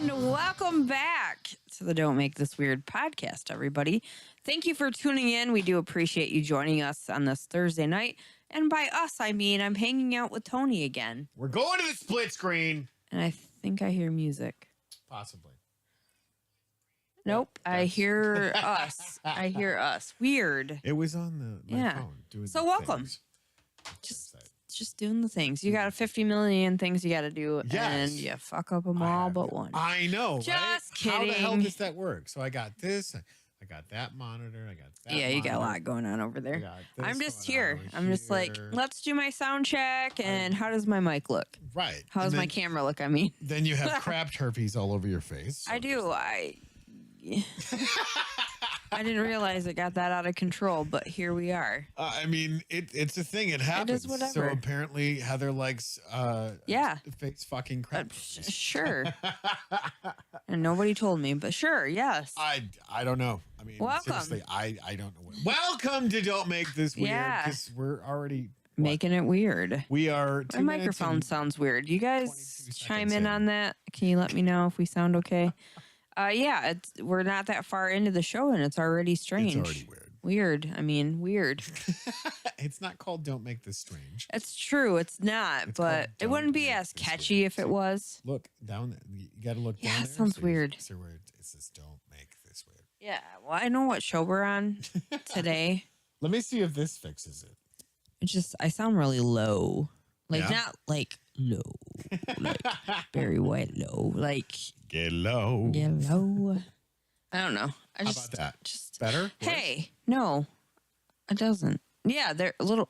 And welcome back to the Don't Make This Weird podcast, everybody. Thank you for tuning in. We do appreciate you joining us on this Thursday night. And by us, I mean I'm hanging out with Tony again. We're going to the split screen. And I think I hear music. Possibly. Nope, I hear us. I hear us. Weird. It was on my phone. Doing So the welcome. things. Just doing the things. You got 50 million things you got to do, and you fuck up them all but one. I know, Just right? kidding. How the hell does that work? So I got this. I got that monitor. I got that. Yeah, you got a lot going on over there. I'm just here. I'm just like, let's do my sound check, and how does my mic look? Right. How does my camera look? I mean, then you have crab herpes all over your face. So I do. I didn't realize it got that out of control, but here we are. I mean, it's a thing. It happens. It is whatever. So apparently Heather likes face fucking crab. Sure. And nobody told me, but sure, yes. I don't know. I mean, welcome. Seriously, I don't know. Welcome to Don't Make This Weird, because we're already making it weird. We are. My microphone sounds weird. You guys chime in on that. Can you let me know if we sound okay? We're not that far into the show and it's already strange. It's already weird. Weird. I mean, weird. It's not called Don't Make This Strange. It's true. It's not, but it wouldn't be as catchy if it was. Look down there. You got to look down there. Yeah, it sounds weird. So where it says Don't Make This Weird. Yeah. Well, I know what show we're on today. Let me see if this fixes it. It's just, I sound really low. Like, not like low. Like very white low. Like. Get low. Get low. I don't know. How about that? Just better? Hey, no, it doesn't. Yeah, they're a little.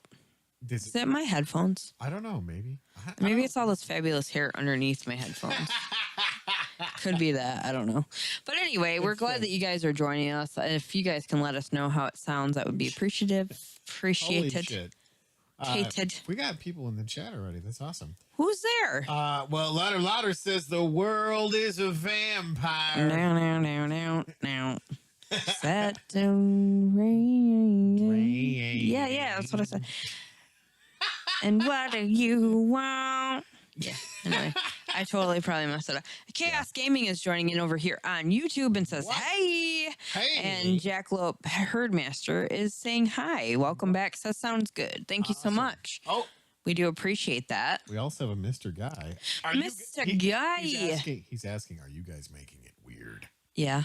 Is that my headphones? I don't know. Maybe. Maybe it's all this fabulous hair underneath my headphones. Could be that. I don't know. But anyway, we're glad that you guys are joining us. If you guys can let us know how it sounds, that would be appreciated. Holy shit. We got people in the chat already. That's awesome. Who's there? Well, Louder says the world is a vampire. Now. Set to rain. Yeah, that's what I said. And what do you want? Yeah. Anyway, I totally probably messed it up. Chaos Gaming is joining in over here on YouTube and says, hey. And Jackalope Herdmaster is saying hi. Welcome back. That sounds good. Thank you so much. Oh. We do appreciate that. We also have a Mr. Guy. Mr. Guy. He's asking, are you guys making it weird? Yeah.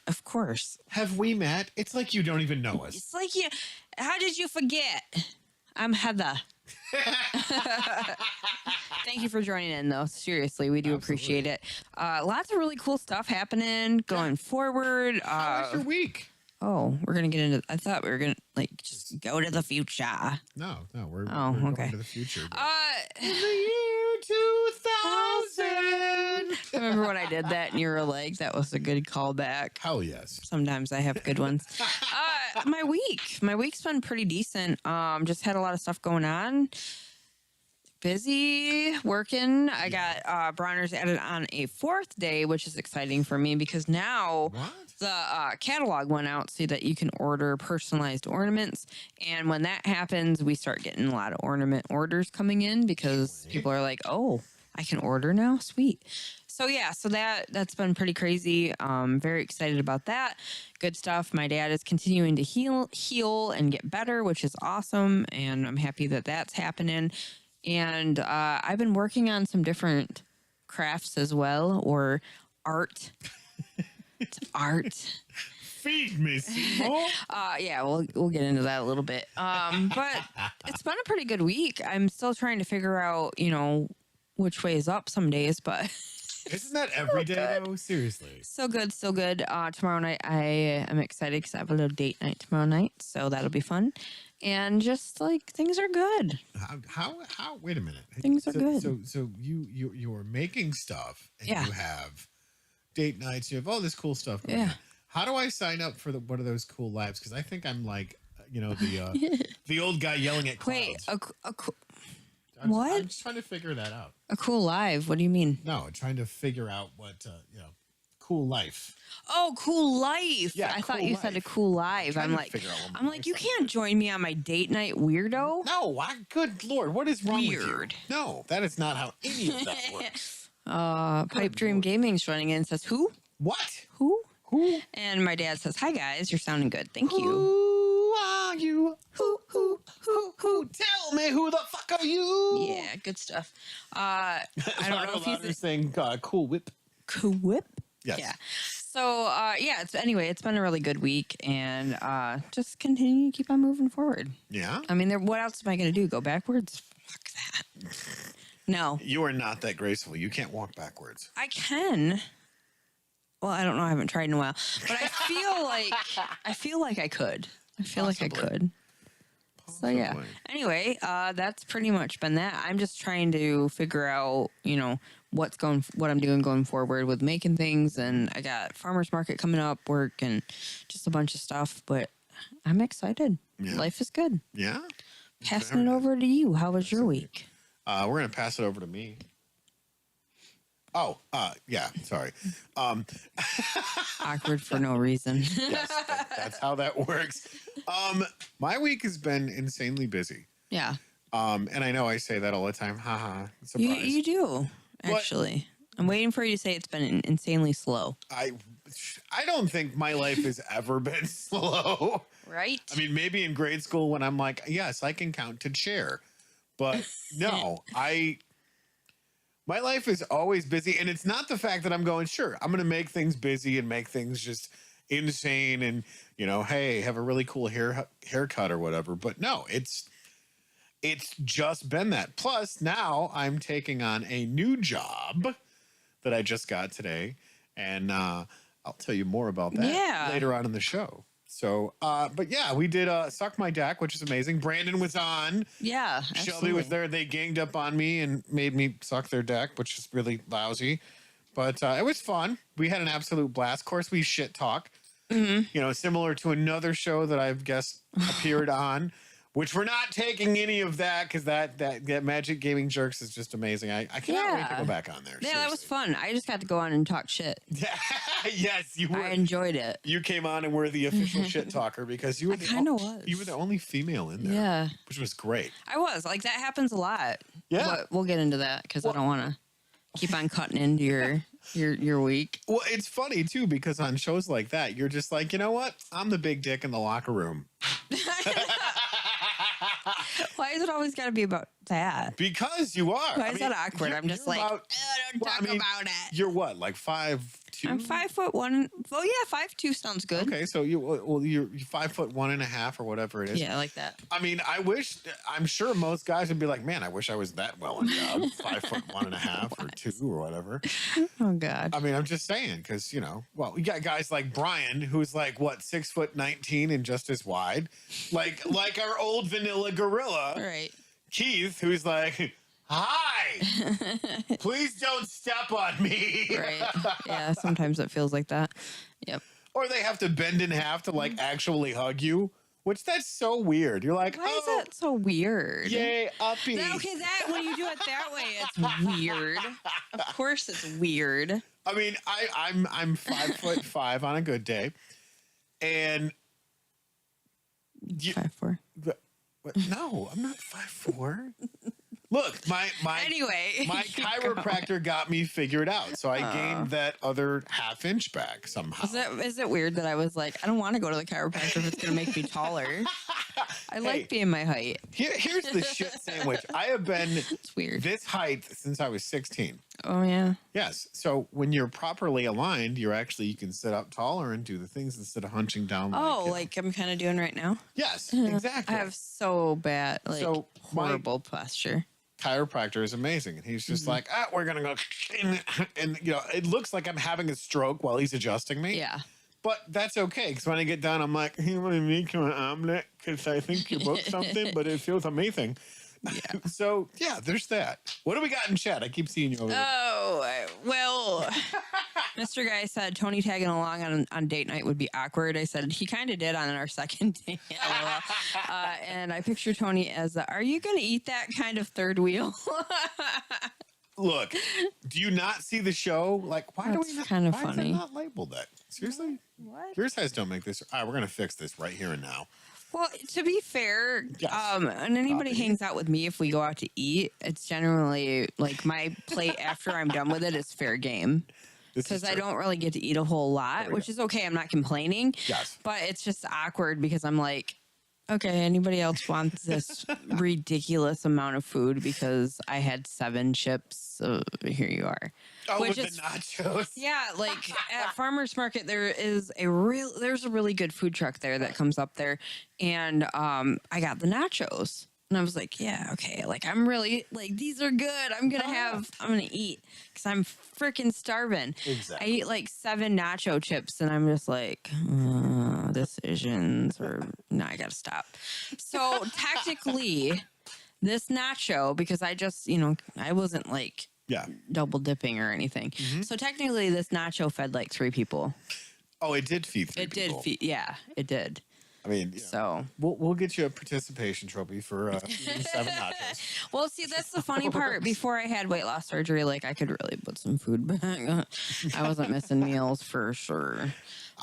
Of course. Have we met? It's like you don't even know us. It's like you. How did you forget? I'm Heather. Thank you for joining in, though. Seriously, we do appreciate it. Lots of really cool stuff happening going forward. How was your week? Oh, we're gonna get into. I thought we were gonna just go to the future. No, we're okay. Going to the future. The year 2000. Remember when I did that and you were like, "That was a good callback." Hell yes. Sometimes I have good ones. My week's been pretty decent. Just had a lot of stuff going on. Busy working. I got Bronner's added on a 4th day, which is exciting for me because now the catalog went out so that you can order personalized ornaments. And when that happens, we start getting a lot of ornament orders coming in because people are like, oh, I can order now? Sweet. So that's been pretty crazy. Very excited about that. Good stuff. My dad is continuing to heal and get better, which is awesome. And I'm happy that that's happening. And I've been working on some different crafts as well, or art. It's art. Feed me, Seymour. Yeah, we'll get into that a little bit. But it's been a pretty good week. I'm still trying to figure out, which way is up some days, but isn't that every day though? Seriously. So good. Tomorrow night I am excited because I have a little date night tomorrow night, so that'll be fun. And just things are good. How wait a minute. Things are good. So you are making stuff and you have date nights, you have all this cool stuff going on. How do I sign up for one of those cool lives? Because I think I'm like, the old guy yelling at clouds. Wait, what? I'm just trying to figure that out. A cool live? What do you mean? No, trying to figure out what cool life. Oh, cool life. Yeah, I thought you said a cool live. I'm like, you can't join me on my date night, weirdo. No, good Lord, what is wrong with you? Weird. No, that is not how any of that works. Pipe Dream Gaming's running in and says, who? What? Who? Who? And my dad says, hi, guys. You're sounding good. Thank you. Who are you? Who? Tell me who the fuck are you? Yeah, good stuff. I don't know if he's saying Cool Whip. Cool Whip? Yes. Yeah. So, yeah, it's been a really good week, and just continue to keep on moving forward. Yeah? I mean, what else am I going to do? Go backwards? Fuck that. No. You are not that graceful. You can't walk backwards. I can. Well, I don't know. I haven't tried in a while, but I feel like I could. I feel like I could. So yeah. Anyway, that's pretty much been that. I'm just trying to figure out, what I'm doing going forward with making things, and I got farmers market coming up, work, and just a bunch of stuff. But I'm excited. Yeah. Life is good. Yeah. Passing it over to you. How was your week? We're gonna pass it over to me. Oh, yeah. Sorry. Awkward for no reason. Yes, that's how that works. My week has been insanely busy. Yeah. And I know I say that all the time. Haha. Surprise. You do, actually. But I'm waiting for you to say it's been insanely slow. I don't think my life has ever been slow. Right? I mean, maybe in grade school when I'm like, yes, I can count to chair. But no, my life is always busy, and it's not the fact that I'm going, sure, I'm going to make things busy and make things just insane and, hey, have a really cool haircut or whatever. But no, it's just been that. Plus, now I'm taking on a new job that I just got today, and I'll tell you more about that later on in the show. So, but yeah, we did Suck My Deck, which is amazing. Brandon was on. Yeah, Shelby absolutely. was there. They ganged up on me and made me suck their deck, which is really lousy. But it was fun. We had an absolute blast. Of course, we shit talk. Mm-hmm. Similar to another show that I've guest appeared on, which we're not taking any of that because that Magic Gaming Jerks is just amazing. I cannot wait to go back on there. Yeah, seriously. that was fun. I just got to go on and talk shit. Yes, you were. I enjoyed it. You came on and were the official shit talker because you were you were the only female in there. Yeah, which was great. I was like that happens a lot. Yeah, but we'll get into that because I don't want to keep on cutting into your week. Well, it's funny too because on shows like that, you're just like, you know what? I'm the big dick in the locker room. Why is it always got to be about that? Because you are. Why is that awkward? I'm just like, don't talk about it. You're what, like 5'2"? I'm 5'1". Well, yeah, 5'2" sounds good. Okay, so you're 5'1.5" or whatever it is. Yeah, I like that. I mean, I'm sure most guys would be like, man, I wish I was that well endowed, 5'1.5" or 2 or whatever. Oh God. I mean, I'm just saying because you got guys like Brian who's like what 6'19" and just as wide, like our old vanilla gorilla. Right. Keith, who's like, hi, please don't step on me. Right. Yeah, sometimes it feels like that. Yep. Or they have to bend in half to like actually hug you, which that's so weird. You're like, why is that so weird? Yay, uppy. Okay, when you do it that way, it's weird. Of course it's weird. I mean, I'm 5'5" on a good day. And 5'4". No, I'm not 5'4". Look, my chiropractor got me figured out, so I gained that other half-inch back somehow. Is it weird that I was like, I don't want to go to the chiropractor if it's going to make me taller? I like being my height. Here's the shit sandwich. I have been it's weird. This height since I was 16. Oh yeah. Yes. So when you're properly aligned, you can sit up taller and do the things instead of hunching down. Like I'm kind of doing right now. Yes, exactly. I have so bad, horrible posture. Chiropractor is amazing, and he's just like, we're gonna go, and it looks like I'm having a stroke while he's adjusting me. Yeah. But that's okay, because when I get done, I'm like, you want to make an omelet? Because I think you booked something, but it feels amazing. Yeah. So, yeah, there's that. What do we got in chat? I keep seeing you over there. Oh, well, Mr. Guy said Tony tagging along on date night would be awkward. I said he kind of did on our second date. And I picture Tony as, are you going to eat that kind of third wheel? Look, do you not see the show? Like, why That's do we not? Kind of why funny. is it not labeled that? Seriously? What? Yours has don't make this. All right, we're gonna fix this right here and now. Well, to be fair, Yes. and anybody hangs out with me if we go out to eat, it's generally like my plate after I'm done with it is fair game. Because I don't really get to eat a whole lot, which is okay. I'm not complaining. Yes. But it's just awkward because I'm like, okay, anybody else wants this ridiculous amount of food because I had 7 chips. So here you are. Oh, with the nachos. Yeah, like at Farmers Market, there's a really good food truck there that comes up there, and I got the nachos, and I was like, yeah, okay, like I'm really like these are good. I'm gonna eat because I'm freaking starving. Exactly. I eat like 7 nacho chips, and I'm just like decisions or no, I gotta stop. So technically, this nacho because I just I wasn't like. Yeah. Double dipping or anything. Mm-hmm. So technically this nacho fed like 3 people. Oh, it did feed 3 people. It did feed, yeah, it did. I mean, so we'll get you a participation trophy for 7 nachos. Well, see, that's the funny part. Before I had weight loss surgery, like I could really put some food back. I wasn't missing meals for sure.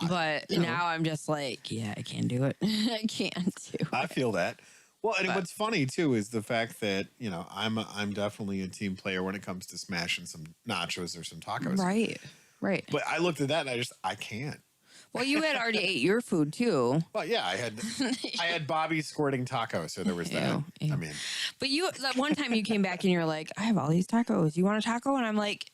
But now I'm just like, yeah, I can't do it. I can't do it. I feel that. Well, and what's funny too is the fact that I'm definitely a team player when it comes to smashing some nachos or some tacos. Right. But I looked at that and I can't. Well, you had already ate your food too. Well, yeah, I had Bobby squirting tacos, so there was that. Ew. I mean, but that one time you came back and you're like, I have all these tacos. You want a taco? And I'm like.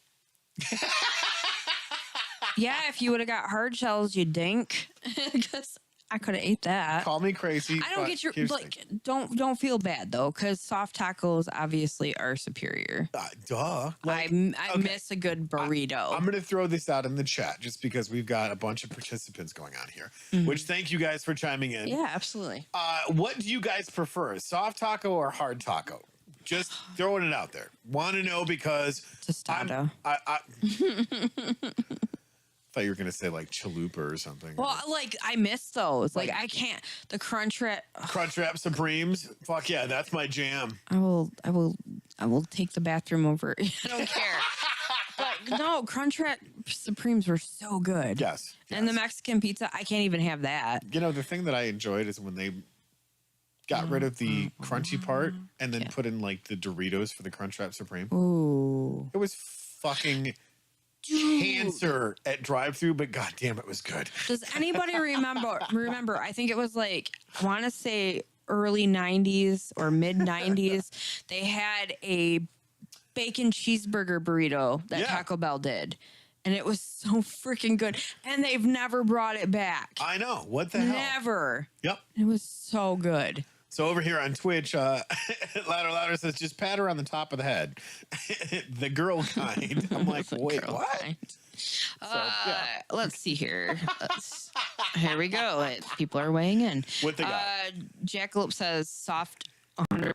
Yeah, if you would have got hard shells, you dink. Because I could have ate that. Call me crazy. I don't get your don't feel bad though, because soft tacos obviously are superior. Duh. I miss a good burrito. I'm going to throw this out in the chat just because we've got a bunch of participants going on here. Which thank you guys for chiming in. Yeah, absolutely. What do you guys prefer, soft taco or hard taco? Just throwing it out there. Want to know because Tostado. I thought you were gonna say like chalupa or something. Well, like I miss those. Like I can't. The Crunchwrap Supremes. Fuck yeah, that's my jam. I will take the bathroom over. I don't care. But no, Crunchwrap Supremes were so good. Yes. And the Mexican pizza, I can't even have that. You know, the thing that I enjoyed is when they got rid of the crunchy part and then put in like the Doritos for the Crunchwrap Supreme. Ooh. It was fucking cancer at drive-thru, but goddamn, it was good. Does anybody remember? I think it was like I want to say early '90s or mid '90s. They had a bacon cheeseburger burrito that Taco Bell did, and it was so freaking good. And they've never brought it back. I know. What the hell? Never. Yep. It was so good. So over here on Twitch, Louder says, just pat her on the top of the head. The girl kind. I'm like, wait, what? Let's see here. Here we go. People are weighing in. What they got? Jackalope says soft 100%.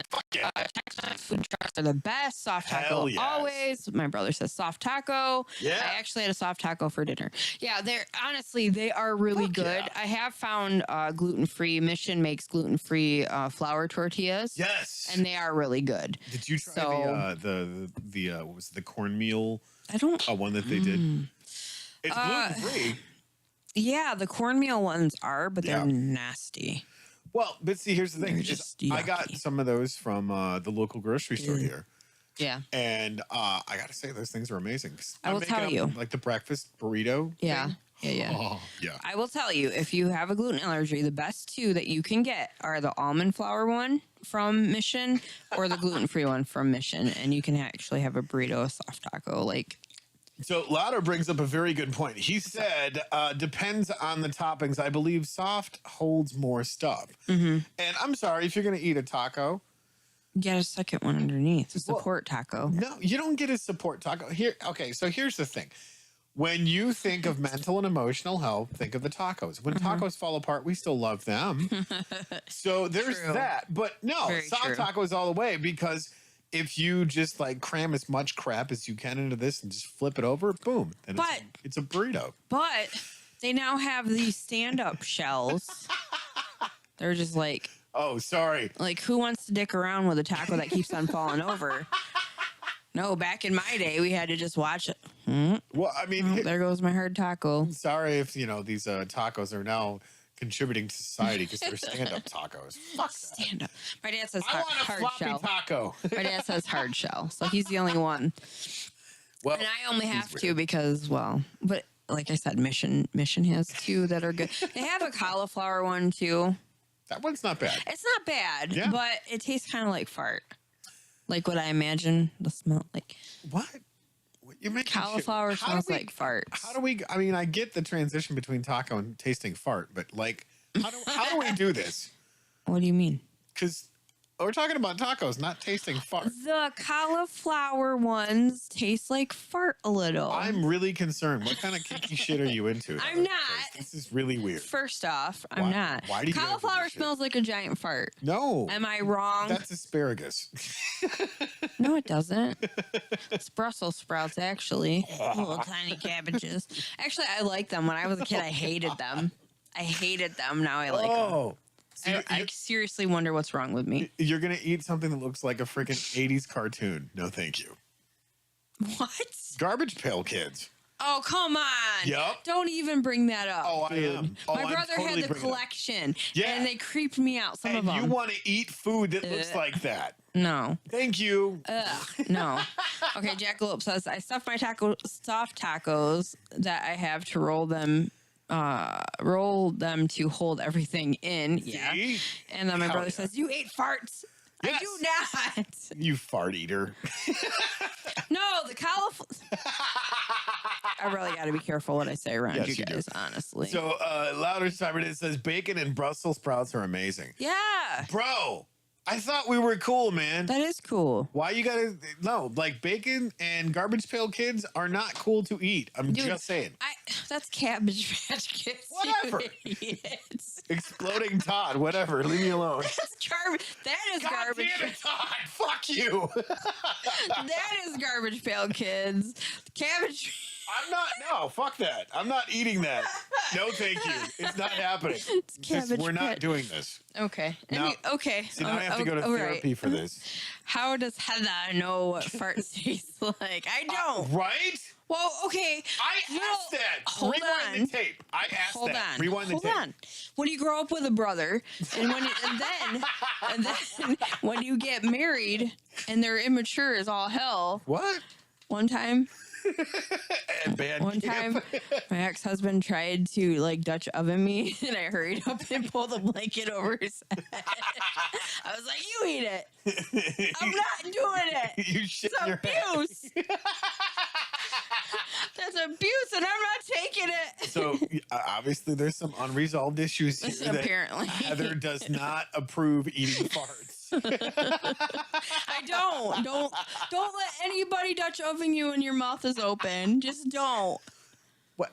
Fuck yeah. Tex-Mex food trucks are the best. Soft taco yes. always. My brother says soft taco. Yeah. I actually had a soft taco for dinner. Yeah, they are really good. Yeah. I have found gluten-free. Mission makes gluten-free flour tortillas. Yes. And they are really good. Did you try the what was it, the cornmeal? I don't. One that they did. It's gluten-free. Yeah, the cornmeal ones are, but they're nasty. Well, but see, here's the thing. I got some of those from the local grocery store here. Yeah. And I got to say, those things are amazing. I will tell you. Like the breakfast burrito. Yeah. Thing. Yeah. Oh, yeah. I will tell you, if you have a gluten allergy, the best 2 that you can get are the almond flour one from Mission or the gluten-free one from Mission. And you can actually have a burrito, a soft taco. So Louder brings up a very good point. He said, depends on the toppings. I believe soft holds more stuff. Mm-hmm. And I'm sorry, if you're going to eat a taco. Get a second one underneath. A support taco. No, you don't get a support taco. Okay, so here's the thing. When you think of mental and emotional health, think of the tacos. When tacos fall apart, we still love them. So there's that. But no, very soft tacos all the way because if you just like cram as much crap as you can into this and just flip it over, boom. Then it's a burrito. But they now have these stand-up shells. They're just like... Oh, sorry. Like, who wants to dick around with a taco that keeps on falling over? No, back in my day, we had to just watch it. Well, I mean... there goes my hard taco. Sorry if, these tacos are now contributing to society because they're stand-up tacos. Fuck that. Stand-up. My dad says I want a hard floppy shell. taco. My dad says hard shell, so he's the only one. Well, and I only have weird. to because, well, but like I said, Mission has two that are good. They have a cauliflower one too. That one's not bad. It's not bad, Yeah. but it tastes kind of like fart. Like what I imagine the smell like. What? You're making Cauliflower smells like farts. How do we? I mean, I get the transition between taco and tasting fart, but like, how do we do this? What do you mean? Because we're talking about tacos, not tasting fart. The cauliflower ones taste like fart a little. I'm really concerned. What kind of kinky shit are you into? I'm not. This is really weird. First off, I'm Why? not. Why do you Cauliflower have to do smells like a giant fart. No. Am I wrong? That's asparagus. No, it doesn't. It's Brussels sprouts, actually. Little tiny cabbages. Actually, I like them. When I was a kid, I hated them. Now I like them. So I seriously wonder what's wrong with me. you're going to eat something that looks like a freaking 80s cartoon. No, thank you. What? Garbage Pail Kids. Oh, come on. Yep. Don't even bring that up. Oh, dude. I am. Oh, My I'm brother totally had the bringing it up. collection. Yeah. And they creeped me out, some of And them. you want to eat food that looks like that. No. Thank you. Ugh, no. Okay, Jackalope says, I stuff my soft tacos that I have to roll them to hold everything in. Yeah. See? And then my Hell brother yeah. says, you ate farts. Yes. I do not. You fart eater. No, the cauliflower. I really got to be careful what I say around Yes, you you do. guys, honestly. So, Louder Cybernet says bacon and Brussels sprouts are amazing. Yeah, Bro, I thought we were cool, man. that is cool. Why you gotta no? Like bacon and Garbage Pail Kids are not cool to eat. I'm Dude, just saying. That's Cabbage Patch Kids. Whatever. You idiots. Exploding Todd, whatever. Leave me alone. That's garbage. That is God garbage. damn it, Todd! Fuck you. That is Garbage Pail Kids. Cabbage. I'm not. No, fuck that. I'm not eating that. No, thank you. It's not happening. We're not Patch. doing this. Okay. Now- Okay. See, now I have to go to therapy for this. How does Heather know what farts taste like? I don't. Right? Well, okay. I asked that. Hold Rewind on. the tape. I asked Hold that. on. Rewind the Hold tape. on. When you grow up with a brother, and then when you get married, and they're immature as all hell. What? One time, And bad One camp. time, my ex-husband tried to like Dutch oven me, and I hurried up and pulled a blanket over his head. I was like, "You eat it. I'm not doing it. You shit It's in your hand. abuse. That's abuse, and I'm not taking it." So obviously, there's some unresolved issues here that Apparently, Heather does not approve eating farts. I don't let anybody Dutch oven you when your mouth is open. Just don't. What?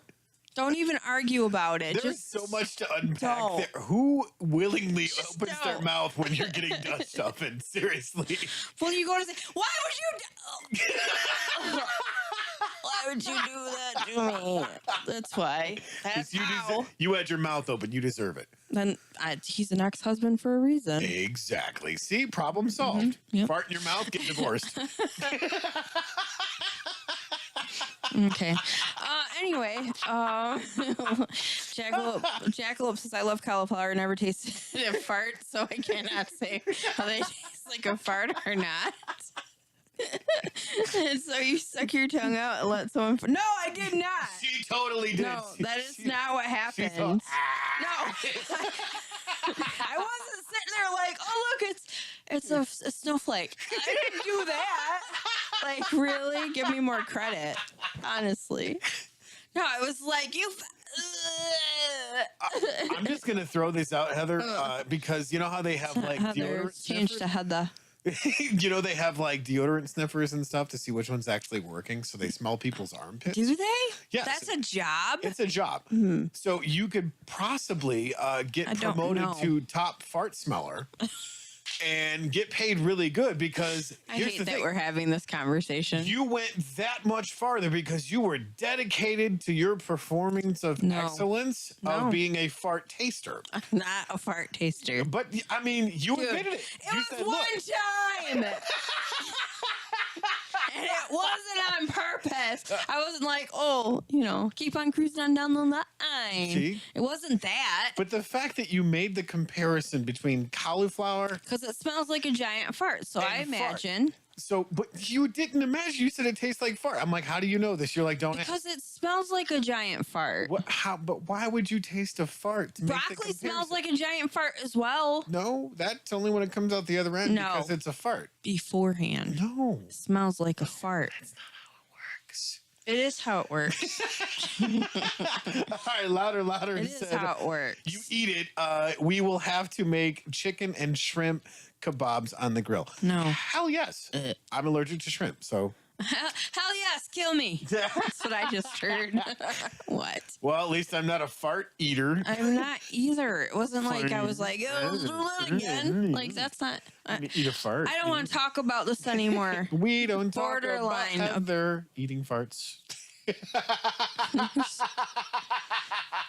Don't even argue about it. There's Just so much to unpack don't. there. Who willingly Just opens their don't. mouth when you're getting Dutch oven? Seriously. when you go to say, why would you? Why would you do that to me? That's why. That's how. You had your mouth open. You deserve it. Then he's an ex-husband for a reason. Exactly. See, problem solved. Yep. Fart in your mouth, get divorced. Okay. Anyway, Jackalope says, I love cauliflower. Never tasted a fart, so I cannot say how they taste like a fart or not. And so you suck your tongue out and let someone. No, I did not. She totally did. No, that is not what happened. thought, No, I wasn't sitting there like, oh look, it's a snowflake. I didn't do that. Like, really? Give me more credit, honestly. No, I was like, you. I'm just gonna throw this out, Heather, because you know how they have like Heather deodorant changed sniffers? to Heather. You know they have like deodorant sniffers and stuff to see which one's actually working, so they smell people's armpits. Do they? Yes. That's a job. It's a job. So you could possibly get I don't promoted know. to top fart smeller and get paid really good because I here's hate the that thing. we're having this conversation. You went that much farther because you were dedicated to your performance of No. excellence No. of being a fart taster. I'm not a fart taster. But I mean, you Dude, admitted it. It You was said, one "Look." time. And it wasn't on purpose. I wasn't like, oh, keep on cruising on down the line. See? It wasn't that. But the fact that you made the comparison between cauliflower, because it smells like a giant fart. So I and fart. imagine. So, but you didn't imagine. You said it tastes like fart. I'm like, how do you know this? You're like, don't ask. Because it smells like a giant fart. What? How? But why would you taste a fart? To make the Broccoli smells comparison? like a giant fart as well. No, that's only when it comes out the other end No. because it's a fart. Beforehand. No, It smells like a fart. that's not how it works. It is how it works. All right, louder. It is how it works. You eat it. We will have to make chicken and shrimp kebabs on the grill. No. Hell yes. I'm allergic to shrimp, so. Hell yes, kill me. That's what I just heard. What? Well, at least I'm not a fart eater. I'm not either. It wasn't like I was like, oh, let's do that again. Like, that's not. Eat a fart. I don't want to talk about this anymore. We don't talk Borderline about of- Heather eating farts.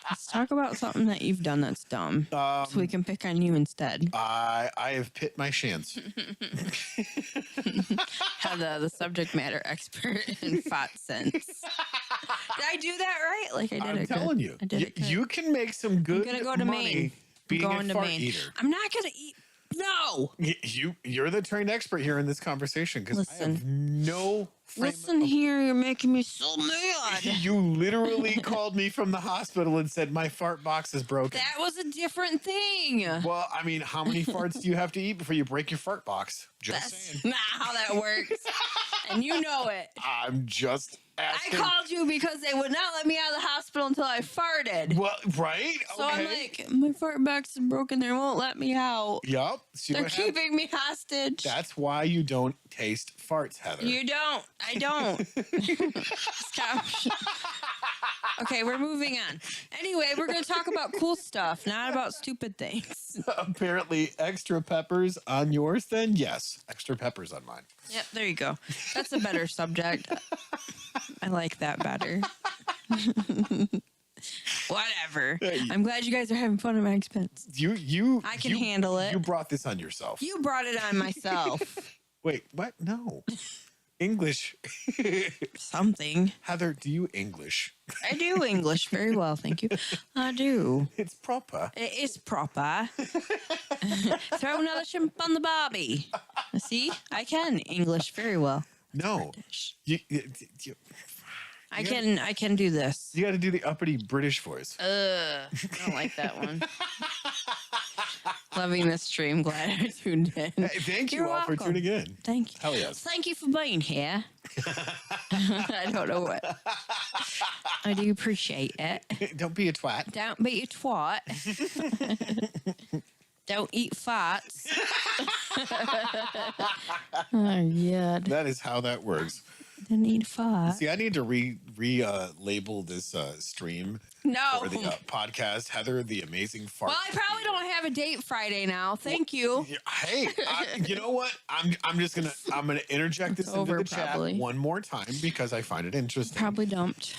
Let's talk about something that you've done that's dumb. So we can pick on you instead. I have pit my chance. How the subject matter expert in fat sense. Did I do that right? Like I did I'm it telling good. you, I did it good. you can make some good I'm gonna go to money Maine. being I'm going a to fart Maine. eater. I'm not gonna eat. No. You're the trained expert here in this conversation because I have no frame Listen here, you're making me so mad. You literally called me from the hospital and said my fart box is broken. That was a different thing. Well, I mean, how many farts do you have to eat before you break your fart box? Just That's saying. not how that works. And you know it. I'm just I asking. called you because they would not let me out of the hospital until I farted. Well, right? So okay. I'm like, my fart box is broken. They won't let me out. Yup. See They're what happens? keeping me hostage. That's why you don't taste farts, Heather. You don't. I don't. Stop. Okay, we're moving on. Anyway, we're going to talk about cool stuff, not about stupid things. Apparently, extra peppers on yours, then? Yes. Extra peppers on mine. Yep, there you go. That's a better subject. I like that better. Whatever. I'm glad you guys are having fun at my expense. I can handle it. You brought this on yourself. You brought it on myself. Wait, what? No. English. Something. Heather, do you English? I do English very well, thank you. I do. It's proper. It is proper. Throw another shrimp on the barbie. See, I can English very well. No. You I can do this. got to do the uppity British voice. I don't like that one. Loving this stream. Glad I tuned in. Hey, thank you You're all for welcome. tuning in. Thank you. Hell yes. Thank you for being here. I don't know what. I do appreciate it. Don't be a twat. Don't be a twat. Don't eat farts. Oh, yeah. That is how that works. Don't eat fart. See, I need to label this stream No. for the podcast. Heather, the amazing fart. Well, I probably don't have a date Friday now. Thank you. Hey, you know what? I'm gonna interject this into over, the chat probably. one more time because I find it interesting. Probably dumped.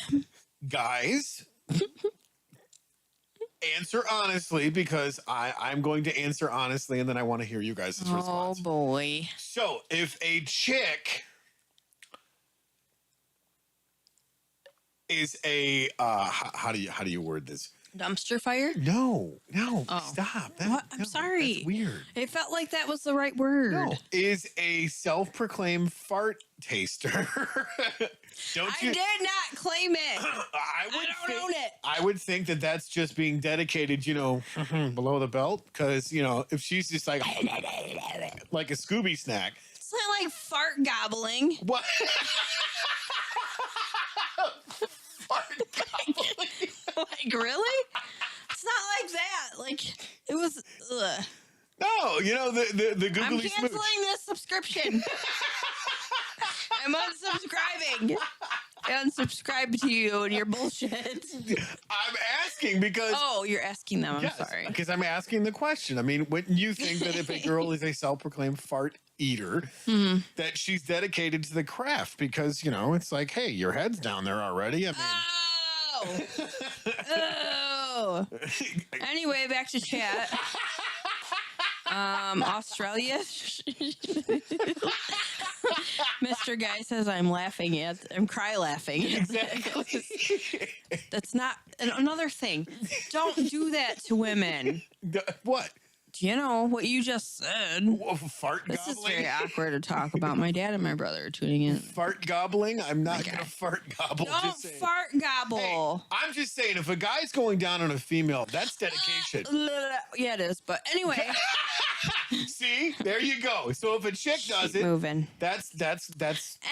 Guys, answer honestly because I'm going to answer honestly, and then I want to hear you guys' Oh response. boy. So, if a chick is a how do you word this? Dumpster fire? No, Oh. stop. What? I'm sorry. That's weird. It felt like that was the right word. No, is a self-proclaimed fart taster. Don't I you? did not claim it. I don't own it. I would think that that's just being dedicated, below the belt. Because if she's just like a Scooby snack, It's not like fart gobbling. what? Fart gobbling. Like, really? It's not like that. Like, it was. Ugh. No, the I'm googly canceling smooch. this subscription. I'm unsubscribing. I unsubscribe to you and your bullshit. I'm asking because. Oh, you're asking them. I'm sorry. Because I'm asking the question. I mean, wouldn't you think that if a girl is a self-proclaimed fart eater, that she's dedicated to the craft? Because, it's like, hey, your head's down there already. I mean, Oh. Anyway, back to chat. Australia. Mr. Mr. Guy says I'm cry laughing. Exactly. That's not another thing. Don't do that to women. What? Do you know what you just said? Fart This gobbling? is very awkward to talk about. My dad and my brother are tuning in. Fart gobbling? I'm not going to fart gobble. Don't just saying. fart gobble. Hey, I'm just saying, if a guy's going down on a female, that's dedication. Yeah, it is. But anyway. See, there you go. So if a chick does it, moving. That's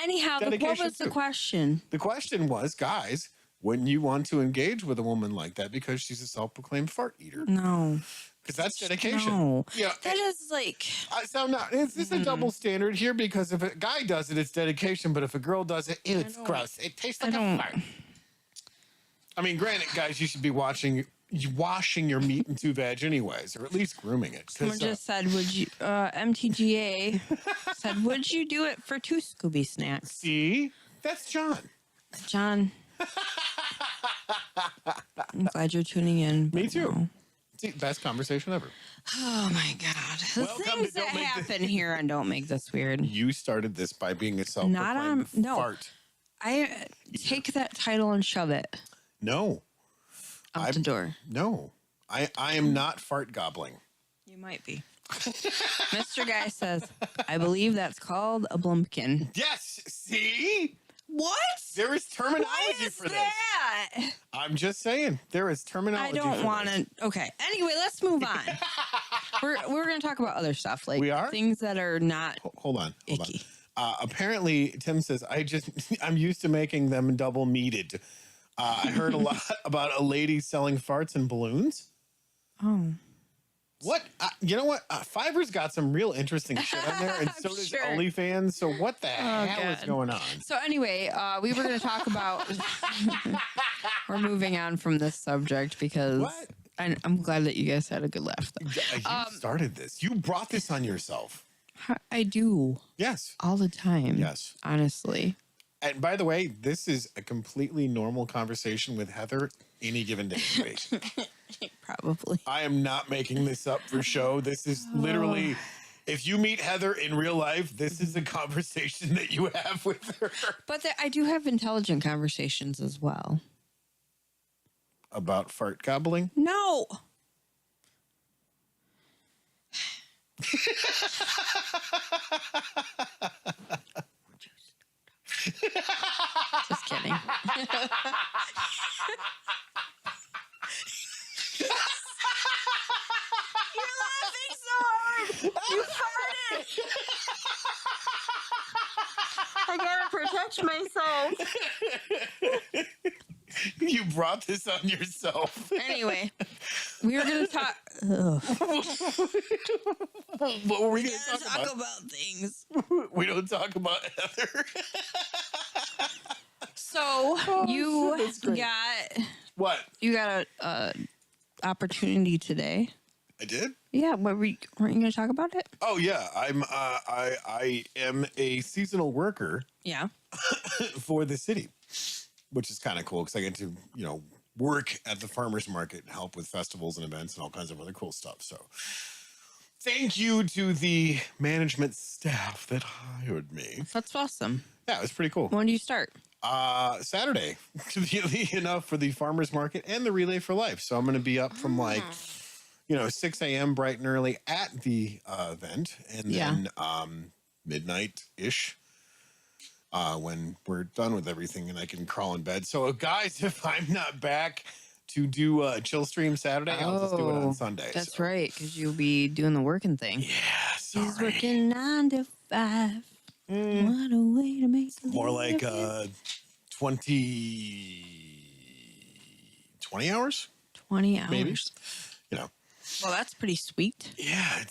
Anyhow, what was the question? The question was, guys, wouldn't you want to engage with a woman like that because she's a self-proclaimed fart eater? No. Because that's dedication. No. Yeah, that is like. So now, is this a double standard here? Because if a guy does it, it's dedication. But if a girl does it, it's gross. It tastes like a fart. I mean, granted, guys, you should be washing your meat into veg anyways, or at least grooming it. Someone just said, would you, MTGA said, would you do it for 2 Scooby snacks? See? That's John. John. I'm glad you're tuning in. Me too. No. See, best conversation ever. Oh my God. The things that happen here and Don't Make This Weird. You started this by being a self-proclaimed fart. I take that title and shove it. No. Out the door. No. I am not fart gobbling. You might be. Mr. Guy says, I believe that's called a blumpkin. Yes. See? What? There is terminology for that? this. I'm just saying. There is terminology. I don't want to. Okay. Anyway, let's move on. we're going to talk about other stuff. Like, we are? Things that are not Hold on. icky. Apparently, Tim says, I'm used to making them double meated. I heard a lot about a lady selling farts and balloons. Oh. What? You know what? Fiverr's got some real interesting shit on there, and so does OnlyFans. So what the hell is going on? So anyway, we were going to talk about... We're moving on from this subject because... What? I'm glad that you guys had a good laugh. Though. You started this. You brought this on yourself. I do. Yes. All the time. Yes. Honestly. And by the way, this is a completely normal conversation with Heather any given day of the week. Probably. I am not making this up for show. This is literally, if you meet Heather in real life, this is a conversation that you have with her. But I do have intelligent conversations as well. About fart gobbling? No. Just kidding. You're laughing so hard. You farted. I gotta protect myself. You brought this on yourself. Anyway, we were gonna talk. What were we gonna talk about things. We don't talk about Heather. So you got what? You got a opportunity today. I did. Yeah, weren't you going to talk about it? Oh yeah, I am a seasonal worker. Yeah. For the city, which is kind of cool because I get to work at the farmers market and help with festivals and events and all kinds of other cool stuff. So thank you to the management staff that hired me. That's awesome. Yeah, it was pretty cool. When do you start? Saturday, conveniently enough, for the farmers market and the Relay for Life. So I'm going to be up from 6 a.m. bright and early at the event, and then midnight-ish when we're done with everything and I can crawl in bed. So guys, if I'm not back to do a chill stream Saturday, I'll just do it on Sunday. That's right, because you'll be doing the working thing. Yeah, sorry. He's working 9 to 5. What a way to make it. More like 20 hours? 20 hours. Maybe. Well, that's pretty sweet. Yeah,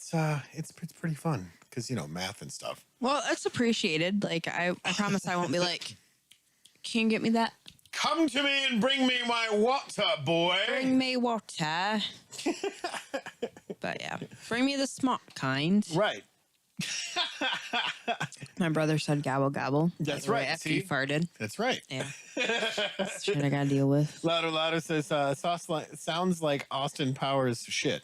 it's pretty fun because math and stuff. Well, that's appreciated. Like I promise I won't be like, can you get me that? Come to me and bring me my water, boy. Bring me water. But yeah, bring me the smart kind. Right. My brother said gobble gobble. That's right. After you farted. That's right. Yeah. That's shit I gotta deal with. Louder says sounds like Austin Powers shit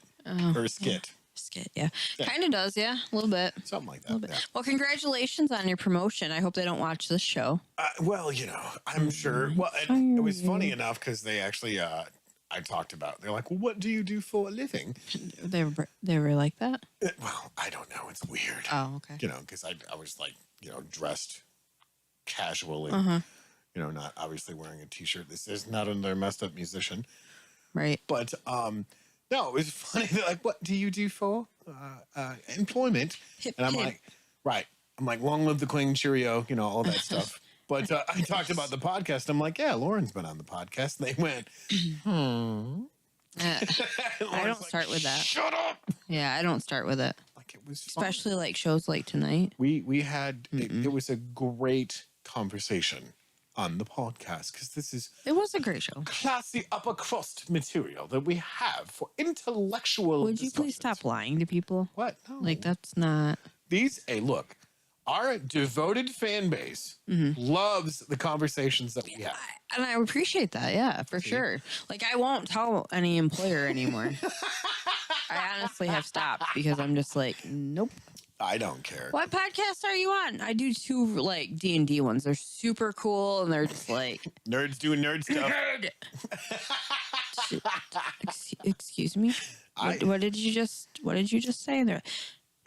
or skit. skit. Yeah. Kind of does. Yeah. A little bit. Something like that. Yeah. Well, congratulations on your promotion. I hope they don't watch this show. Well, I'm sure. Well, it was funny enough because they actually, I talked about, they're like, well, what do you do for a living? They were like that? Well, I don't know. It's weird. Oh, okay. Because I was like, dressed casually, not obviously wearing a t-shirt. This is not another messed up musician. Right. But, no, it was funny. They're like, what do you do for employment? And I'm like, right. I'm like, long live the Queen, cheerio, all that stuff. But I talked about the podcast. I'm like, yeah, Lauren's been on the podcast. And they went, I don't start with that. Shut up. Yeah, I don't start with it. Like it was especially like shows like tonight. We had, it was a great conversation on the podcast because it was a great show. Classy upper crust material that we have for intellectual. Would you please stop lying to people? What? No. Like that's not. Hey, look, our devoted fan base loves the conversations that we have. And I appreciate that. Yeah, for sure. Like I won't tell any employer anymore. I honestly have stopped because I'm just like, nope. I don't care. What podcast are you on? I do 2 like D&D ones. They're super cool and they're just like nerds doing nerd stuff. Excuse me. What did you just say there?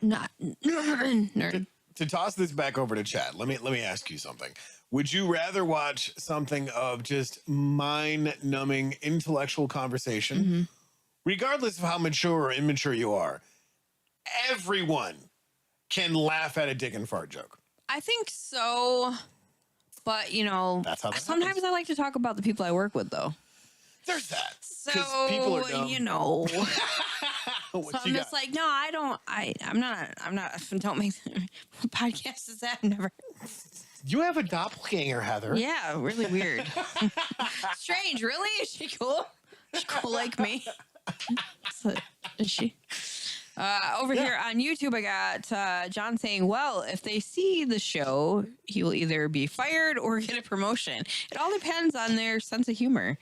Not nerd. To toss this back over to Chad, let me ask you something. Would you rather watch something of just mind-numbing intellectual conversation, regardless of how mature or immature you are? Everyone can laugh at a dick and fart joke. I think so, but that's how sometimes happens. I like to talk about the people I work with, though. There's that. So people are dumb. So I'm just like, no, I don't. I'm not. Don't make. What podcast is that? Never. You have a doppelganger, Heather. Yeah, really weird. Strange. Really? Is she cool? She's cool like me. So, is she? Over here on YouTube, I got John saying, well, if they see the show, he will either be fired or get a promotion. It all depends on their sense of humor.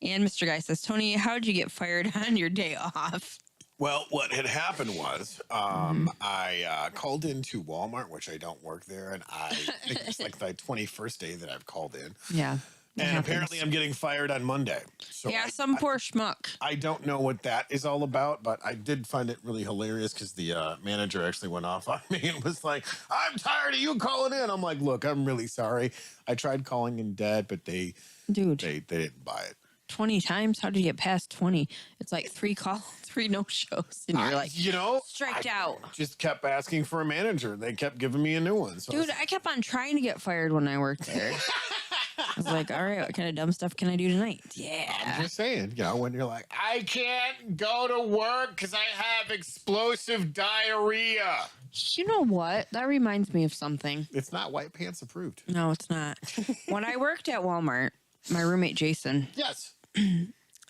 And Mr. Guy says, Tony, how did you get fired on your day off? Well, what had happened was I called into Walmart, which I don't work there, and I think it's like the 21st day that I've called in. Yeah. And apparently I'm getting fired on Monday. So yeah, some poor schmuck. I don't know what that is all about, but I did find it really hilarious because the manager actually went off on me and was like, I'm tired of you calling in. I'm like, look, I'm really sorry. I tried calling in dead, but they didn't buy it. 20 times? How did you get past 20? It's like 3 no-shows. And you're like, striked out. Just kept asking for a manager. They kept giving me a new one. So dude, I kept on trying to get fired when I worked there. I was like, all right, what kind of dumb stuff can I do tonight? Yeah. I'm just saying, when you're like, I can't go to work because I have explosive diarrhea. You know what? That reminds me of something. It's not white pants approved. No, it's not. When I worked at Walmart, my roommate, Jason. Yes.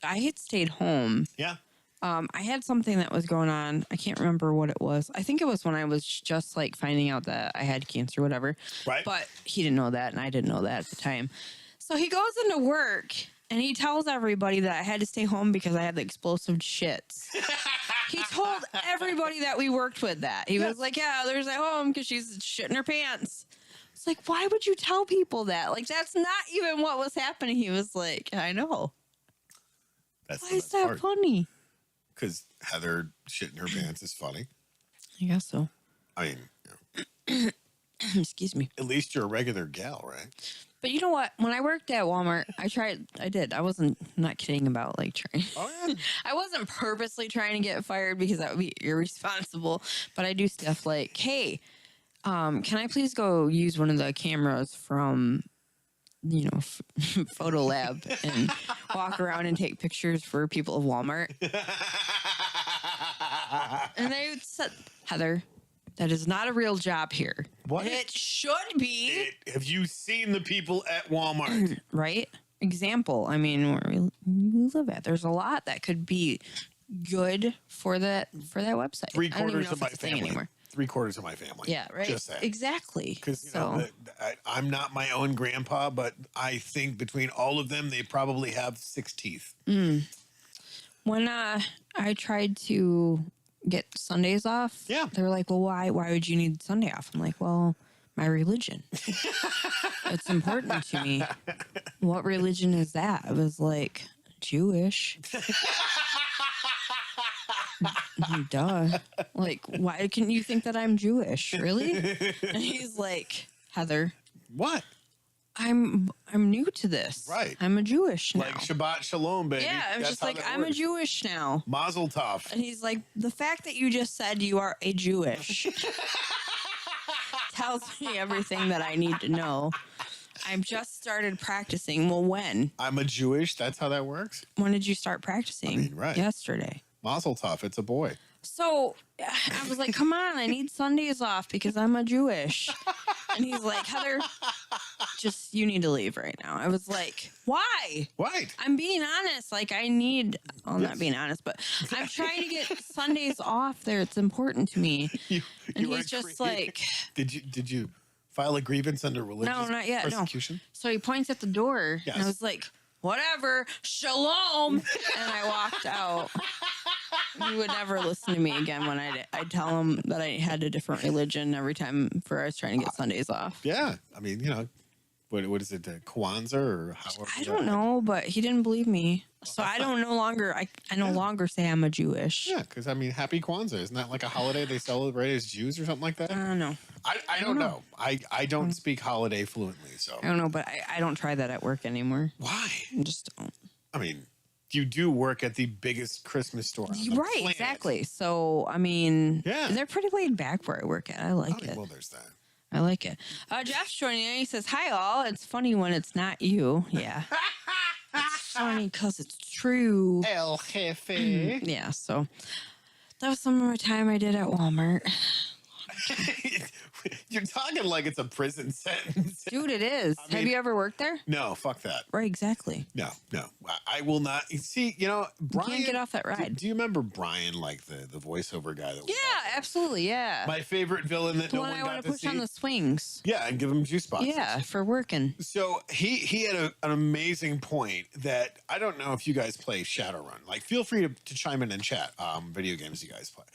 I had stayed home. Yeah. I had something that was going on. I can't remember what it was. I think it was when I was just like finding out that I had cancer or whatever. Right. But he didn't know that and I didn't know that at the time. So he goes into work and he tells everybody that I had to stay home because I had the explosive shits. He told everybody that we worked with that. He was like, yeah, there's at home because she's shitting her pants. It's like, why would you tell people that? Like, that's not even what was happening. He was like, I know. Why is that funny? Because Heather shitting her pants is funny. I guess so. I mean, excuse me. At least you're a regular gal, right? But you know what? When I worked at Walmart, I did. I wasn't not kidding about like trying. Oh, yeah. I wasn't purposely trying to get fired because that would be irresponsible. But I do stuff like, hey, can I please go use one of the cameras from, Photo Lab and walk around and take pictures for people of Walmart? And they said, Heather, that is not a real job here. What? It should be. Have you seen the people at Walmart? Right? Example. I mean, where we live at, there's a lot that could be good for that website. 3/4 of my family anymore. 3/4 of my family. Yeah, right. Just saying. Exactly. Because I'm not my own grandpa, but I think between all of them, they probably have 6 teeth. When I tried to get Sundays off. Yeah. They're like, well, why would you need Sunday off? I'm like, well, my religion. It's important to me. What religion is that? I was like, Jewish. Duh. Like, why can you think that I'm Jewish? Really? And he's like, Heather. What? I'm new to this. Right. I'm a Jewish now. Like Shabbat Shalom, baby. Yeah, I'm That's just how like, that I'm a works. Jewish now. Mazel tov. And he's like, the fact that you just said you are a Jewish tells me everything that I need to know. I've just started practicing. Well, when? I'm a Jewish. That's how that works. When did you start practicing? I mean, right. Yesterday. Mazel tov. It's a boy. So I was like, come on, I need Sundays off because I'm a Jewish. And he's like, Heather, just, you need to leave right now. I was like, why? Right. I'm being honest. Like, I need, well, Yes. not being honest, but I'm trying to get Sundays off there. It's important to me. And were he's just creating- like, Did you file a grievance under religious no, not yet. persecution? No. So he points at the door. Yes. And I was like, whatever, shalom. And I walked out. He would never listen to me again when I'd tell him that I had a different religion every time I was trying to get Sundays off. Yeah. I mean, you know, what is it, Kwanzaa or however? I don't know, but he didn't believe me. So I don't no longer, I no longer say I'm a Jewish. Yeah, because I mean, Happy Kwanzaa. Isn't that like a holiday they celebrate as Jews or something like that? I don't know. I don't know. I don't speak holiday fluently, so. I don't know, but I don't try that at work anymore. Why? I just don't. I mean, you do work at the biggest Christmas store on the Right, planet. exactly. So, I mean, Yeah. they're pretty laid back where I work at. I like it. Well, there's that. I like it. Jeff's joining in. He says, hi, all. It's funny when it's not you. Yeah. It's funny because it's true. El Jefe. Yeah, so that was some of my time I did at Walmart. You're talking like it's a prison sentence. Dude, it is. I mean- Have you ever worked there? No, fuck that. Right, exactly. No. I will not. See, you know, Brian. You can't get off that ride. Do you remember Brian, like the voiceover guy? That was Yeah, absolutely. Yeah. my favorite villain that The no one one I got want to to push see. on the swings. Yeah, and give him juice boxes. Yeah, for working. So he had an amazing point that I don't know if you guys play Shadowrun. Like, feel free to chime in and chat. Video games you guys play.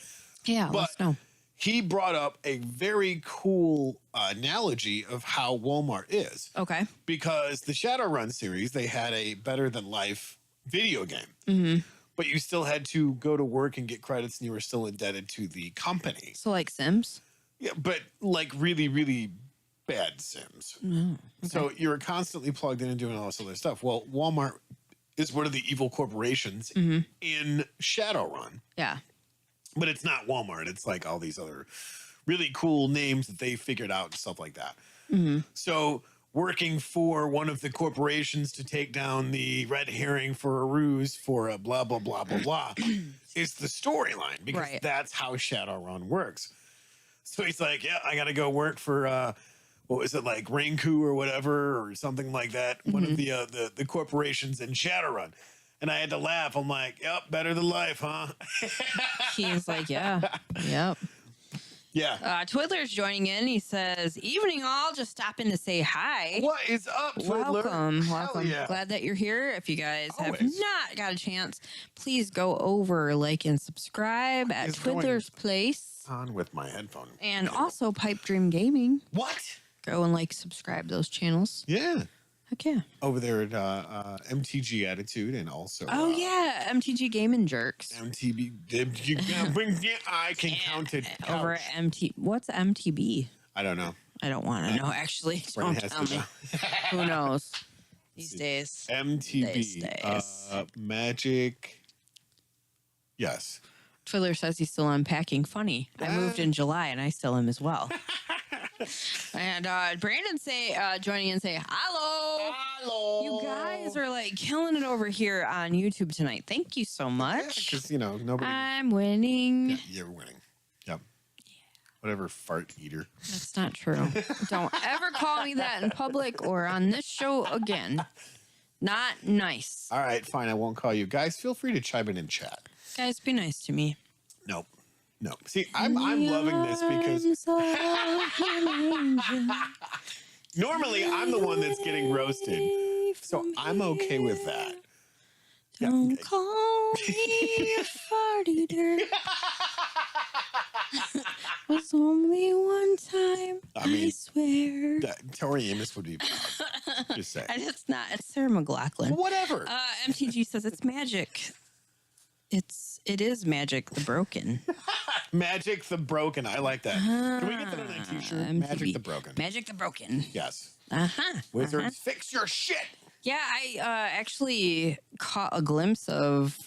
Yeah, let us know. He brought up a very cool analogy of how Walmart is. Okay. Because the Shadowrun series, they had a better than life video game. Mm-hmm. But you still had to go to work and get credits, and you were still indebted to the company. So like Sims? Yeah, but like really, really bad Sims. No. So you're constantly plugged in and doing all this other stuff. Well, Walmart is one of the evil corporations in Shadowrun. Yeah. But it's not Walmart. It's like all these other really cool names that they figured out and stuff like that. Mm-hmm. So working for one of the corporations to take down the red herring for a ruse for a blah, blah, blah, blah, blah is the storyline because that's how Shadowrun works. So he's like, yeah, I got to go work for, what was it, like Ranku or whatever or something like that. One of the corporations in Shadowrun. And I had to laugh. I'm like, yep, better than life, huh? He's like, yeah. Yep. Yeah. Twiddler's joining in. He says, evening all, just stopping to say hi. What is up, Twiddler? Welcome. Hell Welcome. yeah. Glad that you're here. If you guys have Always. not got a chance, please go over, like, and subscribe at is going Twiddler's Place. On with my headphone. And also Pipe Dream Gaming. What? Go and like, subscribe those channels. Yeah. Heck yeah. Over there at MTG Attitude and also. Oh, yeah. MTG Gaming Jerks. MTB. I can count it. Over at What's MTB? I don't know. I don't want to know, actually. Brian Don't has tell to me. know. Who knows? These days. MTB. These days. Magic. Yes. Twiddler says he's still unpacking. Funny. I moved in July and I still am as well. And Brandon joining in say hello. Hello. You guys are like killing it over here on YouTube tonight. Thank you so much. Because, you know, nobody. I'm winning. Yeah, you're winning. Yep. Whatever, fart eater. That's not true. Don't ever call me that in public or on this show again. Not nice. All right, fine. I won't call you. Guys, feel free to chime in and chat. Guys, be nice to me. Nope. No. See, I'm loving this because normally I'm the one that's getting roasted. So I'm okay with that. Don't call me a fart eater. was only one time. I swear. Tori Amos would be proud. Just say. And it's not. It's Sarah McLachlan. Whatever. MTG says it's magic. It is Magic the Broken. Magic the Broken. I like that. Can we get that on a t-shirt? MTV. Magic the Broken. Magic the Broken. Yes. Uh-huh. Wizards, fix your shit. Yeah, I actually caught a glimpse of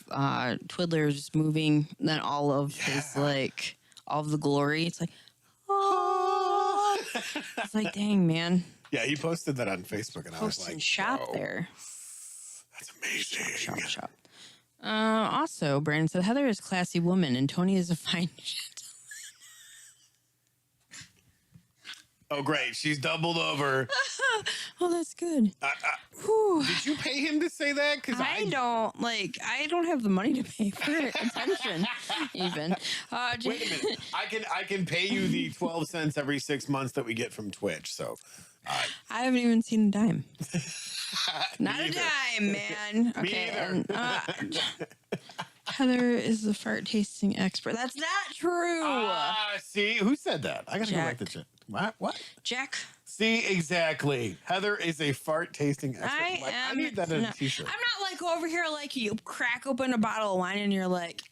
Twiddler's moving, then all of his, like, all of the glory. It's like, oh. It's like, dang, man. Yeah, he posted that on Facebook, and I was like, shop there. That's amazing. Shop. Also, Brandon said, Heather is a classy woman, and Tony is a fine gentleman. Oh, great. She's doubled over. Oh, that's good. Did you pay him to say that? Because I don't have the money to pay for attention, even. Wait a minute. I can pay you the 12 cents every 6 months that we get from Twitch. So I haven't even seen a dime. Not a dime, man. Okay. And, Heather is the fart tasting expert. That's not true. See, who said that? I gotta go back to check. What? Jack. See, exactly. Heather is a fart tasting expert. I need that in a t-shirt. I'm not like over here like you crack open a bottle of wine and you're like.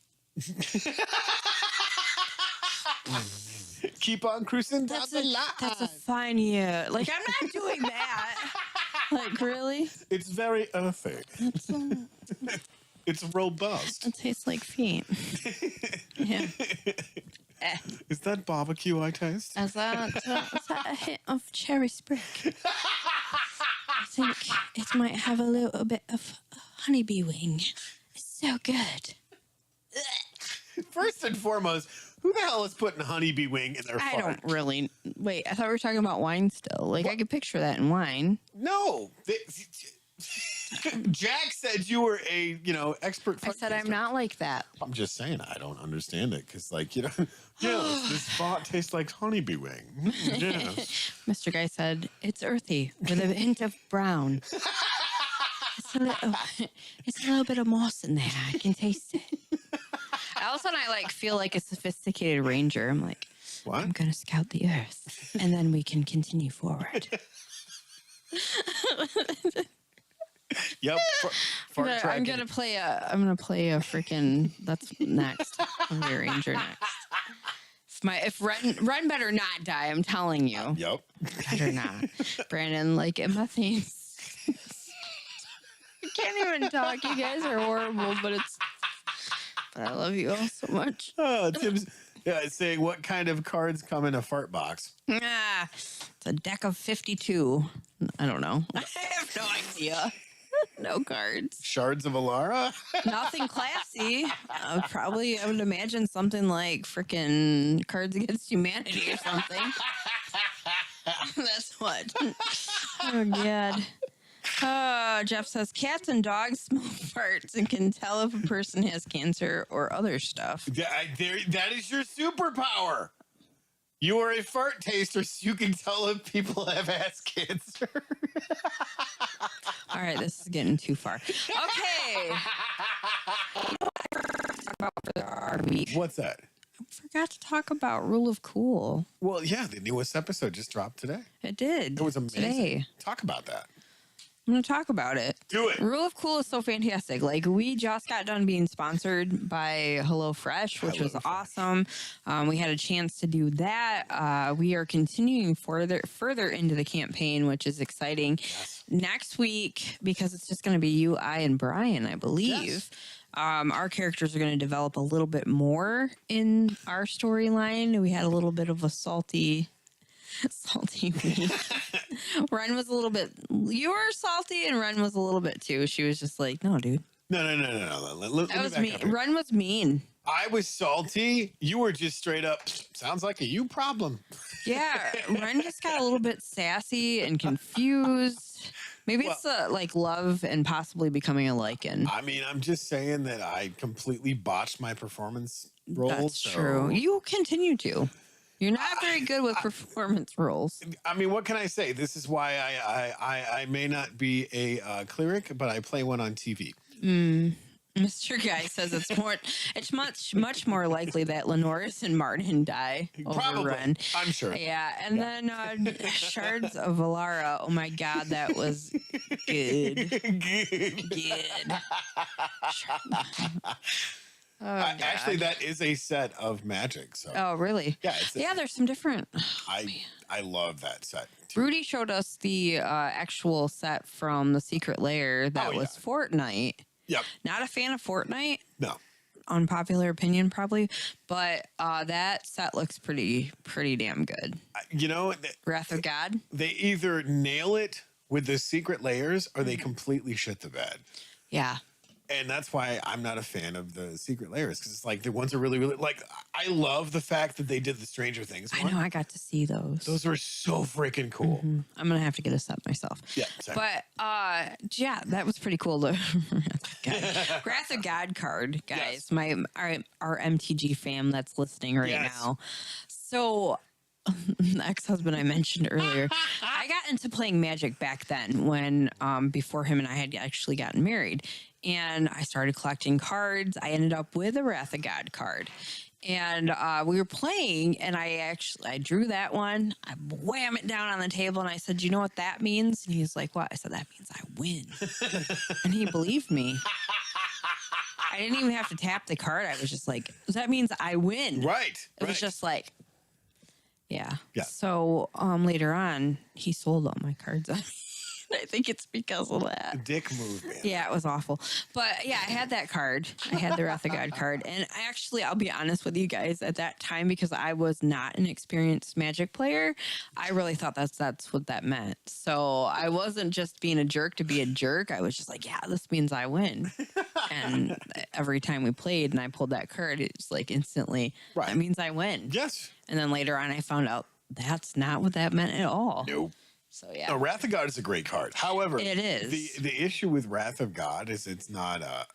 Keep on cruising down the line. That's a fine year. Like, I'm not doing that. Like, really? It's very earthy. It's robust. It tastes like feet. Yeah. Is that barbecue I taste? Is that a hit of cherry sprig? I think it might have a little bit of honeybee wing. It's so good. First and foremost, who the hell is putting honeybee wing in their fart? I don't really. Wait, I thought we were talking about wine still. Like, what? I could picture that in wine. No. Jack said you were a, expert. I said I'm not like that. I'm just saying I don't understand it because, like, this fart tastes like honeybee wing. Yes. Mr. Guy said it's earthy with a hint of brown. It's a little bit of moss in there. I can taste it. All of a sudden, I feel like a sophisticated ranger. I'm like, what? I'm gonna scout the earth, and then we can continue forward. Yep. I'm gonna play a freaking. That's next. I'm gonna be a ranger next. If Ren better not die. I'm telling you. Yep. Better not. Brandon, like methane. I can't even talk. You guys are horrible, but I love you all so much. Oh, Tim's saying what kind of cards come in a fart box? It's a deck of 52. I don't know. I have no idea. No cards. Shards of Alara? Nothing classy. Probably, I would imagine something like freaking Cards Against Humanity or something. That's what. Oh, God. Jeff says cats and dogs smell farts and can tell if a person has cancer or other stuff. That is your superpower. You are a fart taster, so you can tell if people have ass cancer. All right, this is getting too far. Okay. What's that? I forgot to talk about Rule of Cool. Well, yeah, the newest episode just dropped today. It did. It was amazing. Today. Talk about that. I'm going to talk about it. Do it. Rule of Cool is so fantastic. Like, we just got done being sponsored by HelloFresh, which was awesome. We had a chance to do that. We are continuing further into the campaign, which is exciting. Yes. Next week, because it's just going to be you, I, and Brian, I believe. Yes. Our characters are going to develop a little bit more in our storyline. We had a little bit of a salty week. Ren was a little bit. You were salty, and Ren was a little bit too. She was just like, "No, dude." No. That was mean. Ren was mean. I was salty. You were just straight up. Sounds like a you problem. Yeah, Ren just got a little bit sassy and confused. Maybe it's love and possibly becoming a lichen. I mean, I'm just saying that I completely botched my performance role. That's true. You continue to. You're not very good with performance roles. I mean, what can I say? This is why I may not be a cleric, but I play one on TV. Mr. Guy says it's much more likely that Lenoris and Martin die over Probably. Ren. I'm sure. Yeah, and then Shards of Valara. Oh my God, that was good. Good. Oh, actually, that is a set of magic. So. Oh, really? Yeah. There's some different. I love that set. Too. Rudy showed us the actual set from the Secret Lair that was Fortnite. Yep. Not a fan of Fortnite. No. Unpopular opinion, probably, but that set looks pretty damn good. You know, Wrath of God. They either nail it with the Secret Layers or they completely shit the bed. Yeah. And that's why I'm not a fan of the Secret Layers, because it's like the ones are really, really like. I love the fact that they did the Stranger Things one. I know, I got to see those. Those were so freaking cool. Mm-hmm. I'm gonna have to get a set myself. Yeah, same. But yeah, that was pretty cool. The Wrath of God card, guys. Yes. Our MTG fam that's listening right now. So. The ex-husband I mentioned earlier, I got into playing Magic back then when before him and I had actually gotten married, and I started collecting cards. I ended up with a Wrath of God card, and we were playing, and I drew that one. I wham it down on the table, and I said, "You know what that means?" And he's like, "What?" I said, "That means I win," and he believed me. I didn't even have to tap the card. I was just like, "That means I win." Right. It was just like. Yeah. Yeah. So later on, he sold all my cards on me. I think it's because of that. Dick move, man. Yeah, it was awful. But yeah, I had that card. I had the Wrath of God card. And I'll be honest with you guys, at that time, because I was not an experienced Magic player, I really thought that's what that meant. So I wasn't just being a jerk to be a jerk. I was just like, yeah, this means I win. And every time we played and I pulled that card, it's like instantly, that means I win. Yes. And then later on, I found out that's not what that meant at all. Nope. So yeah, no, Wrath of God is a great card. However, it is. The issue with Wrath of God is it's not a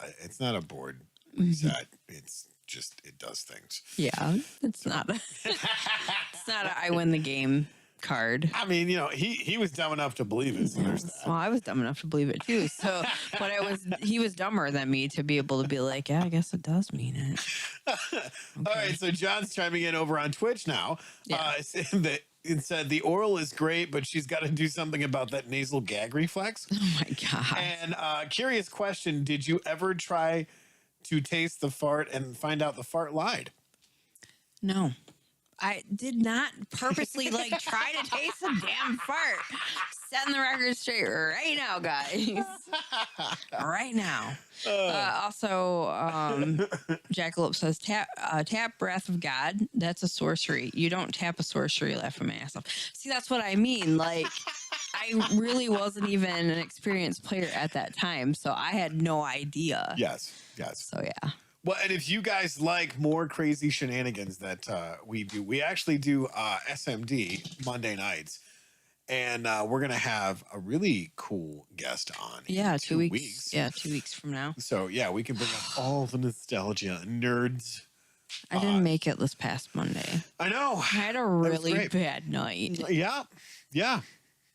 board set. It's just it does things. Yeah, it's not a I win the game card. I mean, you know, he was dumb enough to believe it. So there's that. Well, I was dumb enough to believe it too. So, but he was dumber than me to be able to be like, yeah, I guess it does mean it. Okay. All right, so John's chiming in over on Twitch now. Yeah. It said the oral is great, but she's got to do something about that nasal gag reflex. Oh my God. And curious question, did you ever try to taste the fart and find out the fart lied? No. I did not purposely try to taste a damn fart. Setting the record straight right now, guys. Right now. Also, Jackalope says tap Wrath of God. That's a sorcery. You don't tap a sorcery. Laugh my ass off. See, that's what I mean. I really wasn't even an experienced player at that time, so I had no idea. Yes. So yeah. Well, and if you guys like more crazy shenanigans that we do, we actually do SMD Monday nights, and we're going to have a really cool guest on. Yeah, 2 weeks. Yeah, 2 weeks from now. So, yeah, we can bring up all the nostalgia nerds. I didn't make it this past Monday. I know. I had a really bad night. Yeah.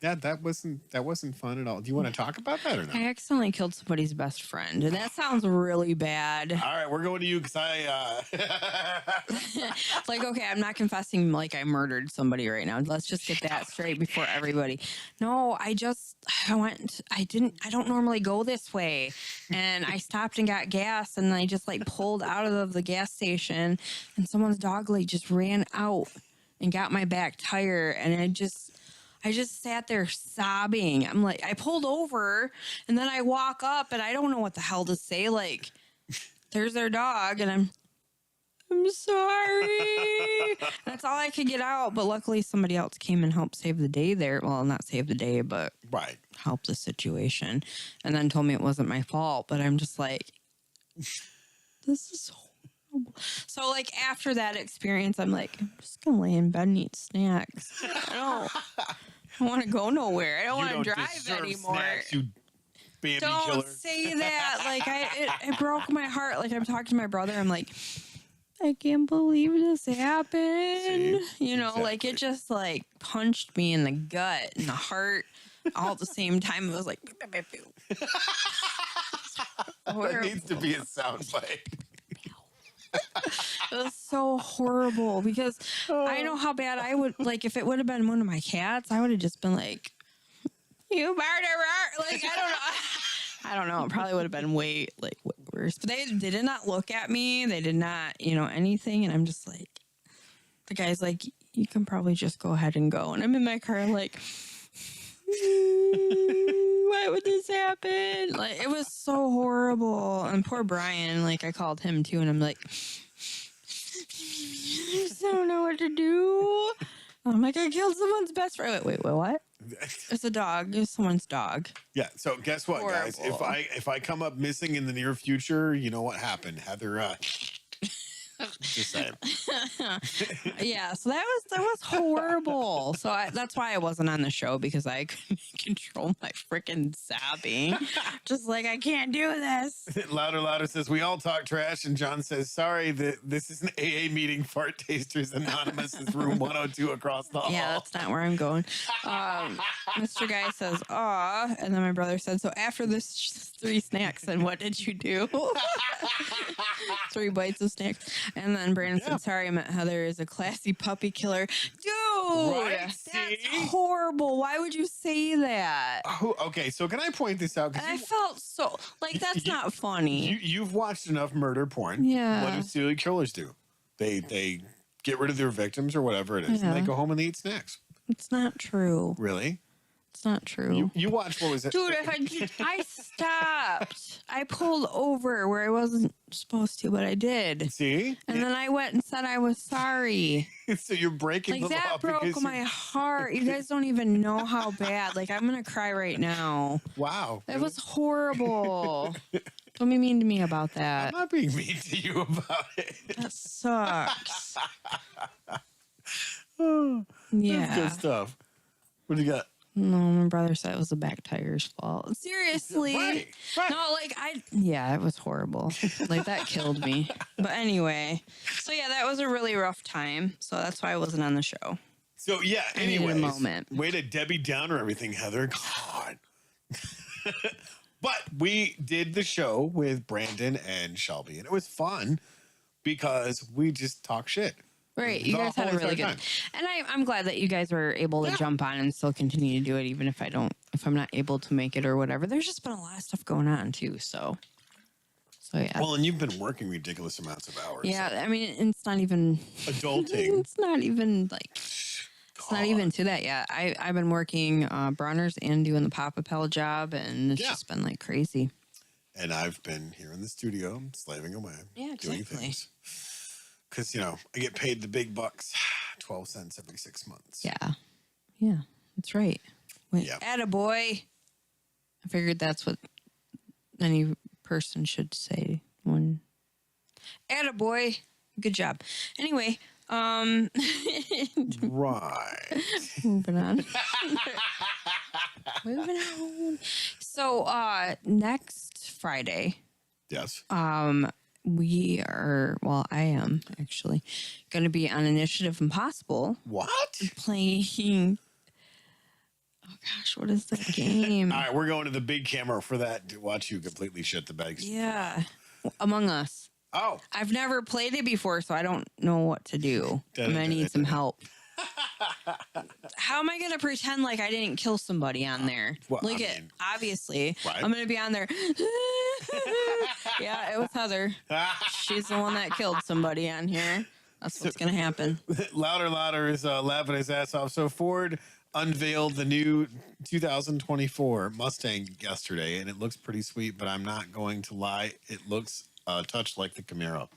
That wasn't fun at all. Do you want to talk about that or not? I accidentally killed somebody's best friend, and that sounds really bad. All right, we're going to you because okay, I'm not confessing I murdered somebody right now. Let's just get that straight before everybody. No, I don't normally go this way. And I stopped and got gas, and I just pulled out of the gas station, and someone's dog just ran out and got my back tire, and I just sat there sobbing. I'm like, I pulled over and then I walk up and I don't know what the hell to say. There's their dog and I'm sorry. That's all I could get out. But luckily somebody else came and helped save the day there. Well, not save the day, but help the situation. And then told me it wasn't my fault. But I'm just like, this is horrible. So after that experience, I'm just going to lay in bed and eat snacks. I don't want to go nowhere. I don't want to drive anymore. Snacks, you baby don't killer. say that. It broke my heart. I'm talking to my brother. I'm like, I can't believe this happened. See? Exactly. It just punched me in the gut and the heart all at the same time. It was like, That needs to be a soundbite. It was so horrible because I know how bad I would, like, if it would have been one of my cats, I would have just been like, you murderer. Like, I don't know. It probably would have been way worse. But they did not look at me. They did not, anything. And I'm just like, the guy's like, you can probably just go ahead and go. And I'm in my car like, why would this happen? Like, it was so horrible. And poor Brian, like, I called him too. And I'm like, I just don't know what to do. I'm like, I killed someone's best friend. Wait, what? It's a dog. It's someone's dog. Yeah. So guess what, guys? If I come up missing in the near future, you know what happened, Heather. Just saying. Yeah. So that was horrible. So that's why I wasn't on the show, because I couldn't control my freaking sobbing. Just like, I can't do this. Louder says, we all talk trash, and John says, sorry, this is an AA meeting. Fart Tasters Anonymous is room 102 across the hall. Yeah, that's not where I'm going. Mr. Guy says, aw. And then my brother said, so after this 3 snacks, then what did you do? 3 bites of snacks. And then Brandon said, sorry, I meant Heather is a classy puppy killer. Dude, that's horrible. Why would you say that? Oh, okay, so can I point this out? I felt so, like, that's not funny. You've watched enough murder porn. Yeah. What do serial killers do? They get rid of their victims or whatever it is, and they go home and they eat snacks. It's not true. Really? It's not true. You watched, what was it? Dude, I stopped. I pulled over where I wasn't supposed to, but I did. See? And then I went and said I was sorry. So you're breaking the law. That broke my heart. You guys don't even know how bad. Like, I'm going to cry right now. Wow. That was horrible. Don't be mean to me about that. I'm not being mean to you about it. That sucks. Yeah. Yeah. That's good stuff. What do you got? No, my brother said it was the back tire's fault. Seriously. Right. No, like, it was horrible. Like, that killed me. But anyway, so yeah, that was a really rough time. So that's why I wasn't on the show. So yeah, I needed anyways, a moment. Way to Debbie Downer everything, Heather. God. But we did the show with Brandon and Shelby, and it was fun because we just talk shit. Right, you guys had a really good time. And I'm glad that you guys were able to jump on and still continue to do it, even if I'm not able to make it or whatever. There's just been a lot of stuff going on too, so yeah. Well, and you've been working ridiculous amounts of hours. Yeah, so. I mean, it's not even adulting. It's not even like it's not even to that yet. I've been working Bronner's and doing the Papa Pal job, and it's just been like crazy. And I've been here in the studio slaving away, doing things. Because, I get paid the big bucks, 12 cents every 6 months. Yeah, that's right. Wait, attaboy. I figured that's what any person should say when. Attaboy. Good job. Anyway, right. Moving on. Moving on. So, next Friday. Yes. I am actually going to be on Initiative Impossible. What? Playing. Oh gosh, what is the game? All right, we're going to the big camera for that to watch you completely shit the bed. Yeah. Among Us. Oh. I've never played it before, so I don't know what to do. I'm going to need some help. How am I going to pretend like I didn't kill somebody on there? Well, obviously. Right. I'm going to be on there. Yeah, it was Heather. She's the one that killed somebody on here. That's what's going to happen. Louder is laughing his ass off. So Ford unveiled the new 2024 Mustang yesterday, and it looks pretty sweet, but I'm not going to lie. It looks touched like the Camaro.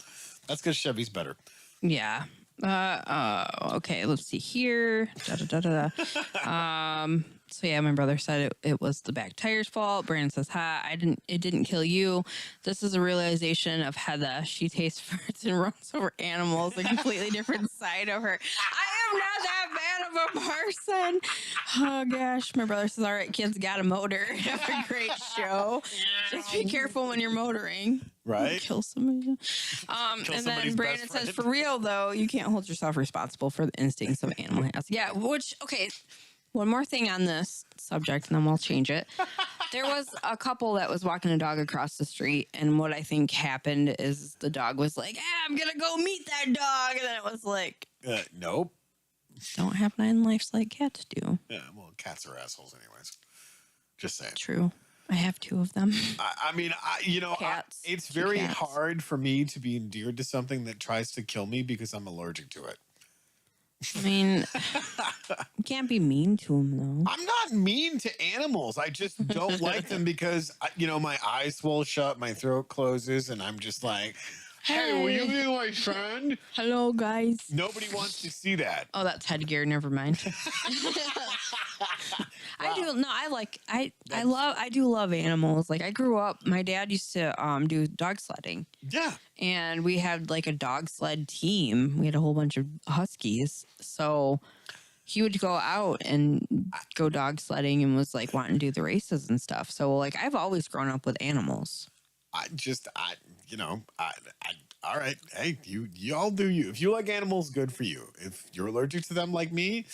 That's because Chevy's better. Yeah. Okay, let's see here. So yeah, my brother said it was the back tire's fault. Brandon says, it didn't kill you. This is a realization of Heather. She tastes farts and runs over animals, a completely different side of her. I am not that bad of a person. Oh gosh. My brother says, all right, kids, got a motor. Have a great show. Just be careful when you're motoring. Right. Kill somebody. And then Brandon says, for real though, you can't hold yourself responsible for the instincts of animal has. Yeah, okay. One more thing on this subject, and then we'll change it. There was a couple that was walking a dog across the street, and what I think happened is the dog was like, I'm gonna go meet that dog, and then it was like, nope. Don't have 9 lives like cats do. Yeah, well, cats are assholes anyways. Just saying. True. I have 2 of them. Cats, it's very hard for me to be endeared to something that tries to kill me because I'm allergic to it. I mean, you can't be mean to them, though. I'm not mean to animals. I just don't like them because, my eyes swell shut, my throat closes, and I'm just like, hey, will you be my friend? Hello, guys. Nobody wants to see that. Oh, that's headgear. Never mind. Wow. I do love animals. Like I grew up, my dad used to do dog sledding. Yeah. And we had like a dog sled team. We had a whole bunch of huskies. So he would go out and go dog sledding and was like wanting to do the races and stuff. So like I've always grown up with animals. All right. Hey, y'all do you. If you like animals, good for you. If you're allergic to them like me,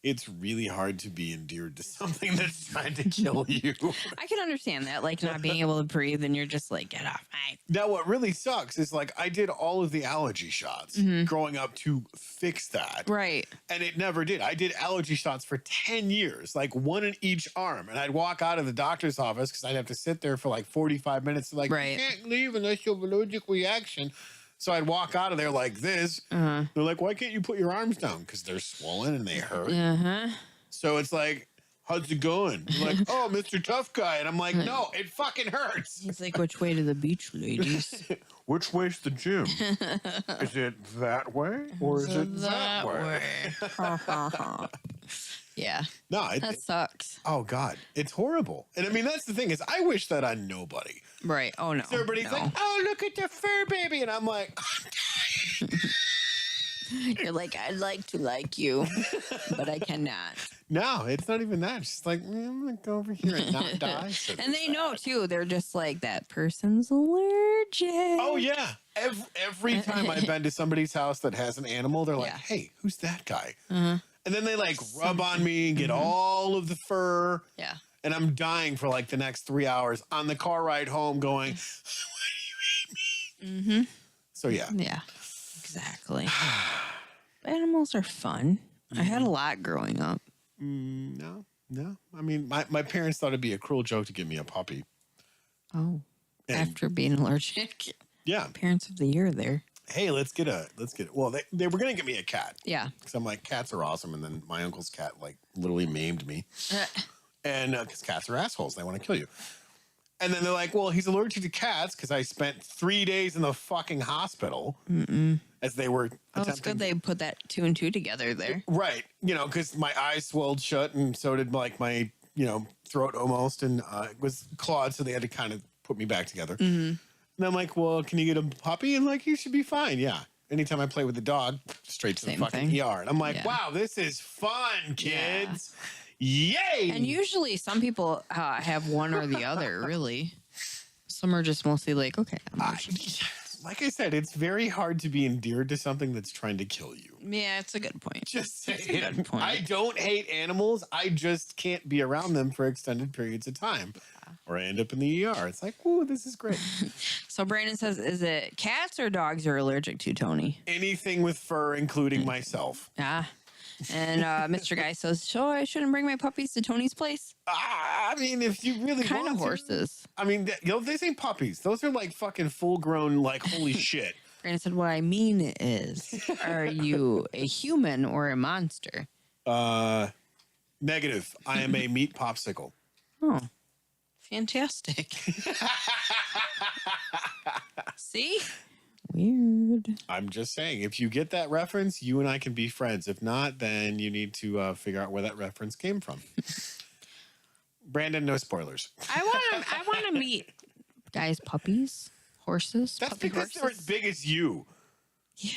it's really hard to be endeared to something that's trying to kill you. I can understand that, like not being able to breathe and you're just like, get off my... Now, what really sucks is like I did all of the allergy shots growing up to fix that. Right. And it never did. I did allergy shots for 10 years, like 1 in each arm. And I'd walk out of the doctor's office because I'd have to sit there for like 45 minutes. Like, right. You can't leave unless you have an allergic reaction. So I'd walk out of there like this. They're like, why can't you put your arms down? Because they're swollen and they hurt. So it's like, how's it going? They're like, oh, Mr. Tough Guy. And I'm like, no, it fucking hurts. He's like, which way to the beach, ladies? Which way's the gym? Is it that way or is it that way? Yeah. No, that sucks. Oh, God. It's horrible. And I mean, that's the thing is I wish that on nobody. Right. Oh, no. So everybody's like, oh, look at the fur baby. And I'm like, I'm dying. You're like, I'd like to like you, but I cannot. No, it's not even that. It's just like, I'm going to go over here and not die. So and they know, too. They're just like, that person's allergic. Oh, yeah. Every time I've been to somebody's house that has an animal, they're like, hey, who's that guy? And then they like rub on me and get all of the fur. Yeah. And I'm dying for like the next 3 hours on the car ride home going, why do you hate me? So, yeah. Yeah, exactly. Animals are fun. I had a lot growing up. No. I mean, my parents thought it'd be a cruel joke to give me a puppy. Oh, after being allergic. Yeah. Parents of the year there. Hey, let's get well, they were going to get me a cat. Yeah. Because I'm like, cats are awesome. And then my uncle's cat like literally maimed me. And because cats are assholes. They want to kill you. And then they're like, well, he's allergic to cats because I spent 3 days in the fucking hospital as they were attempting. It's good they put that 2 and 2 together there. Right. Because my eyes swelled shut and so did like my, throat almost. And it was clawed. So they had to kind of put me back together. And I'm like, well, can you get a puppy? And like, you should be fine. Yeah. Anytime I play with the dog, straight to the fucking ER. And I'm like, wow, this is fun, kids. Yeah. Yay. And usually some people have one or the other, really. Some are just mostly like, okay. Like I said, it's very hard to be endeared to something that's trying to kill you. Yeah, it's a good point. Just saying. A good point. I don't hate animals. I just can't be around them for extended periods of time. Or I end up in the ER. It's like, ooh, this is great. So Brandon says, is it cats or dogs you're allergic to, Tony? Anything with fur, including myself. And Mr. Guy says, so I shouldn't bring my puppies to Tony's place? I mean, if you really kind want of horses. I mean, these ain't puppies. Those are like fucking full grown, like, holy shit. Brandon said, what I mean is, are you a human or a monster? Negative. I am a meat popsicle. Oh, fantastic. See? Weird. I'm just saying, if you get that reference, you and I can be friends. If not, then you need to figure out where that reference came from. Brandon, no spoilers. I want to meet guys' puppies, horses. That's because they're as big as you. Yeah.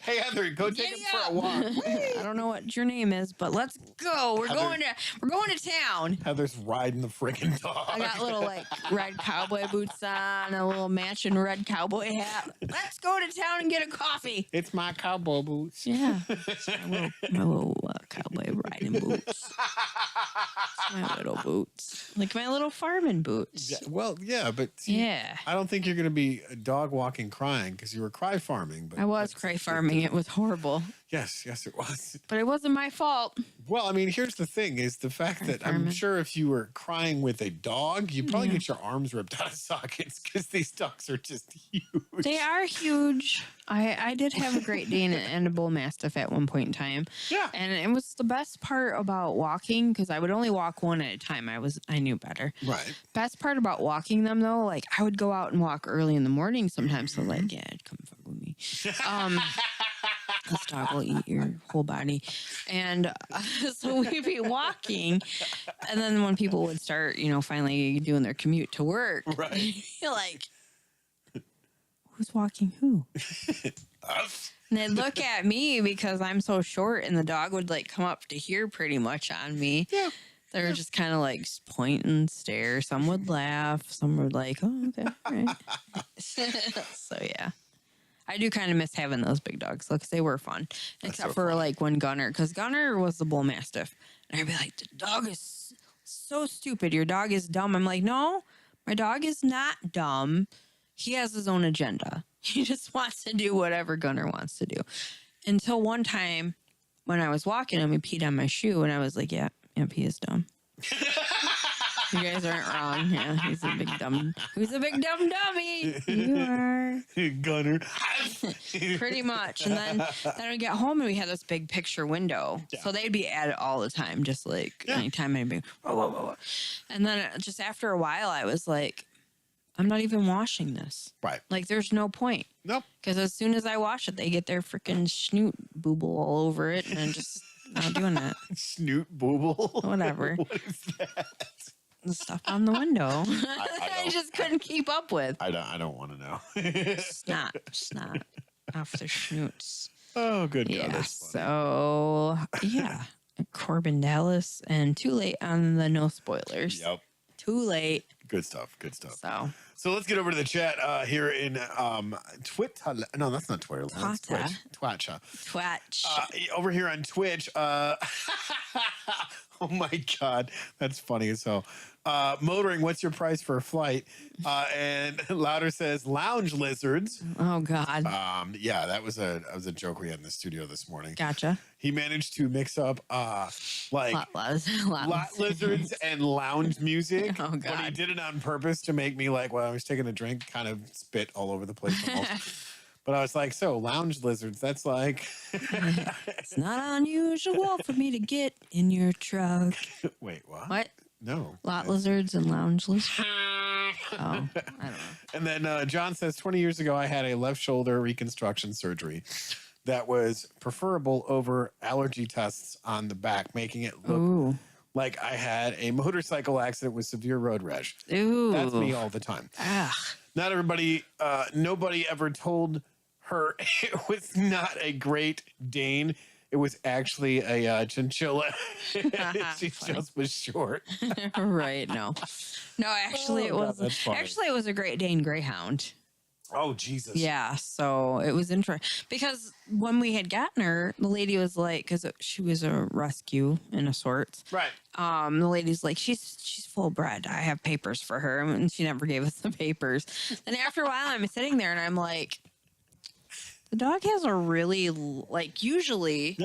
Hey Heather, go take him for a walk. I don't know what your name is, but let's go. We're going to town. Heather's riding the friggin' dog. I got little like red cowboy boots on, a little matching red cowboy hat. Let's go to town and get a coffee. It's my cowboy boots. Yeah, my little cowboy riding boots. My little boots. Like my little farming boots. Yeah, well, yeah, but see, yeah. I don't think you're going to be a dog walking crying because you were cry farming. But I was cry farming. It was horrible. Yes, it was. But it wasn't my fault. Well, I mean, here's the thing is the fact that I'm sure if you were crying with a dog, you'd probably get your arms ripped out of sockets because these dogs are just huge. They are huge. I did have a Great Dane and a Bull Mastiff at one point in time. Yeah. And it was the best part about walking because I would only walk one at a time. I knew better. Right. Best part about walking them though, like I would go out and walk early in the morning sometimes. So like, yeah, come fuck with me. This dog will eat your whole body. And so we'd be walking. And then when people would start, finally doing their commute to work, right. you're like, who's walking who? And they'd look at me because I'm so short and the dog would like come up to here pretty much on me. Yeah. They were just kind of like point and stare. Some would laugh. Some were like, oh, okay. All right. So, yeah. I do kind of miss having those big dogs because they were fun. Except for like when Gunner, because Gunner was the Bull Mastiff. And I'd be like, the dog is so stupid. Your dog is dumb. I'm like, no, my dog is not dumb. He has his own agenda. He just wants to do whatever Gunner wants to do. Until one time when I was walking him, he peed on my shoe. And I was like, yeah, he is dumb. You guys aren't wrong. Yeah, he's a big dumb. Who's a big dumb dummy? You are. Gunner. Pretty much. And then I'd get home and we had this big picture window. Yeah. So they'd be at it all the time, just like anytime I'd be, whoa, whoa, whoa. And then just after a while, I was like, I'm not even washing this. Right. Like, there's no point. Nope. Because as soon as I wash it, they get their freaking snoot booble all over it. And I'm just not doing that. Snoot booble? Whatever. What is that? The stuff on the window. I just couldn't keep up with. I don't want to know. Snot off their snoots. Oh, good God. Yeah. So yeah, Corbin Dallas, and too late on the no spoilers. Yep. Too late. Good stuff. So let's get over to the chat here in Twitter. No, that's not Twitter. That's Twitch. Twitch. Over here on Twitch. Oh my God, that's funny as hell. Motoring, what's your price for a flight? And Louder says lounge lizards. Oh God. Yeah, that was a joke we had in the studio this morning. Gotcha. He managed to mix up like lot lizards and lounge music. Oh God. But he did it on purpose to make me like, while I was taking a drink, kind of spit all over the place. But I was like, so lounge lizards, that's like... It's not unusual for me to get in your truck. Wait, what? What? No. Lot lizards and lounge lizards? Oh, I don't know. And then John says, 20 years ago, I had a left shoulder reconstruction surgery that was preferable over allergy tests on the back, making it look like I had a motorcycle accident with severe road rash. Ooh. That's me all the time. Ugh. Not everybody, nobody ever told her it was not a Great Dane. It was actually a chinchilla. She just was short. Right. No, actually it was. Actually, it was a Great Dane Greyhound. Oh, Jesus. Yeah. So it was interesting because when we had gotten her, the lady was like, because she was a rescue in a sorts. Right. The lady's like, she's full bred. I have papers for her. And she never gave us the papers. And after a while, I'm sitting there and I'm like, the dog has a really, like, usually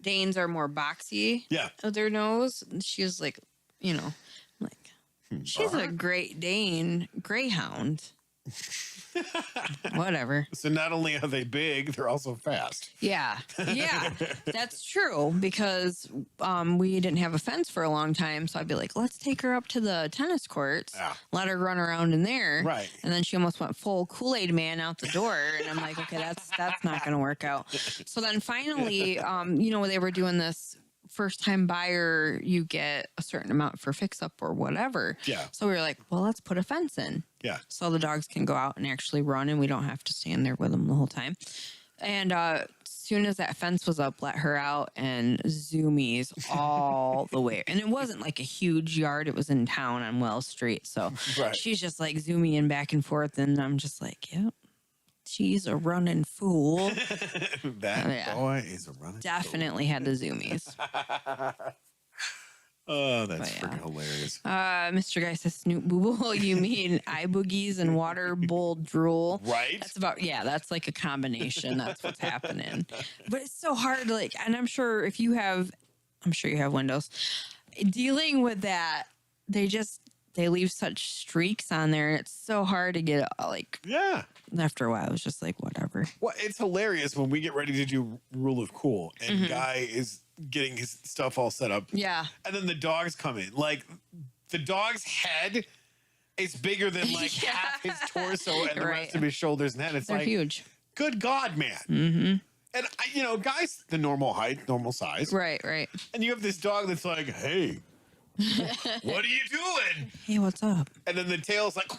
Danes are more boxy of their nose. And she was like, she's a Great Dane Greyhound. Whatever. So not only are they big, they're also fast. Yeah, that's true because we didn't have a fence for a long time. So I'd be like, let's take her up to the tennis courts, let her run around in there. Right. And then she almost went full Kool-Aid man out the door. And I'm like, okay, that's not going to work out. So then finally, they were doing this first time buyer, you get a certain amount for fix up or whatever. Yeah. So we were like, well, let's put a fence in. Yeah. So the dogs can go out and actually run and we don't have to stand there with them the whole time. And as soon as that fence was up, let her out and zoomies all the way. And it wasn't like a huge yard. It was in town on Wells Street. So she's just like zooming back and forth. And I'm just like, yep. She's a running fool. That boy is a running Definitely fool. Had the zoomies. Oh, that's freaking hilarious. Mr. Guy says, Snoop Booble, you mean eye boogies and water bowl drool? Right? That's like a combination. That's what's happening. But it's so hard, like, and I'm sure you have Windows. Dealing with that, they leave such streaks on there, and it's so hard to get, like, yeah. After a while, it was just like, whatever. Well, it's hilarious when we get ready to do Rule of Cool, and Guy is getting his stuff all set up. Yeah. And then the dogs come in. Like, the dog's head is bigger than, like, half his torso and the rest of his shoulders and head. They're huge. Good God, man. Mm-hmm. And, Guy's the normal height, normal size. Right. And you have this dog that's like, hey, what are you doing? Hey, what's up? And then the tail's like,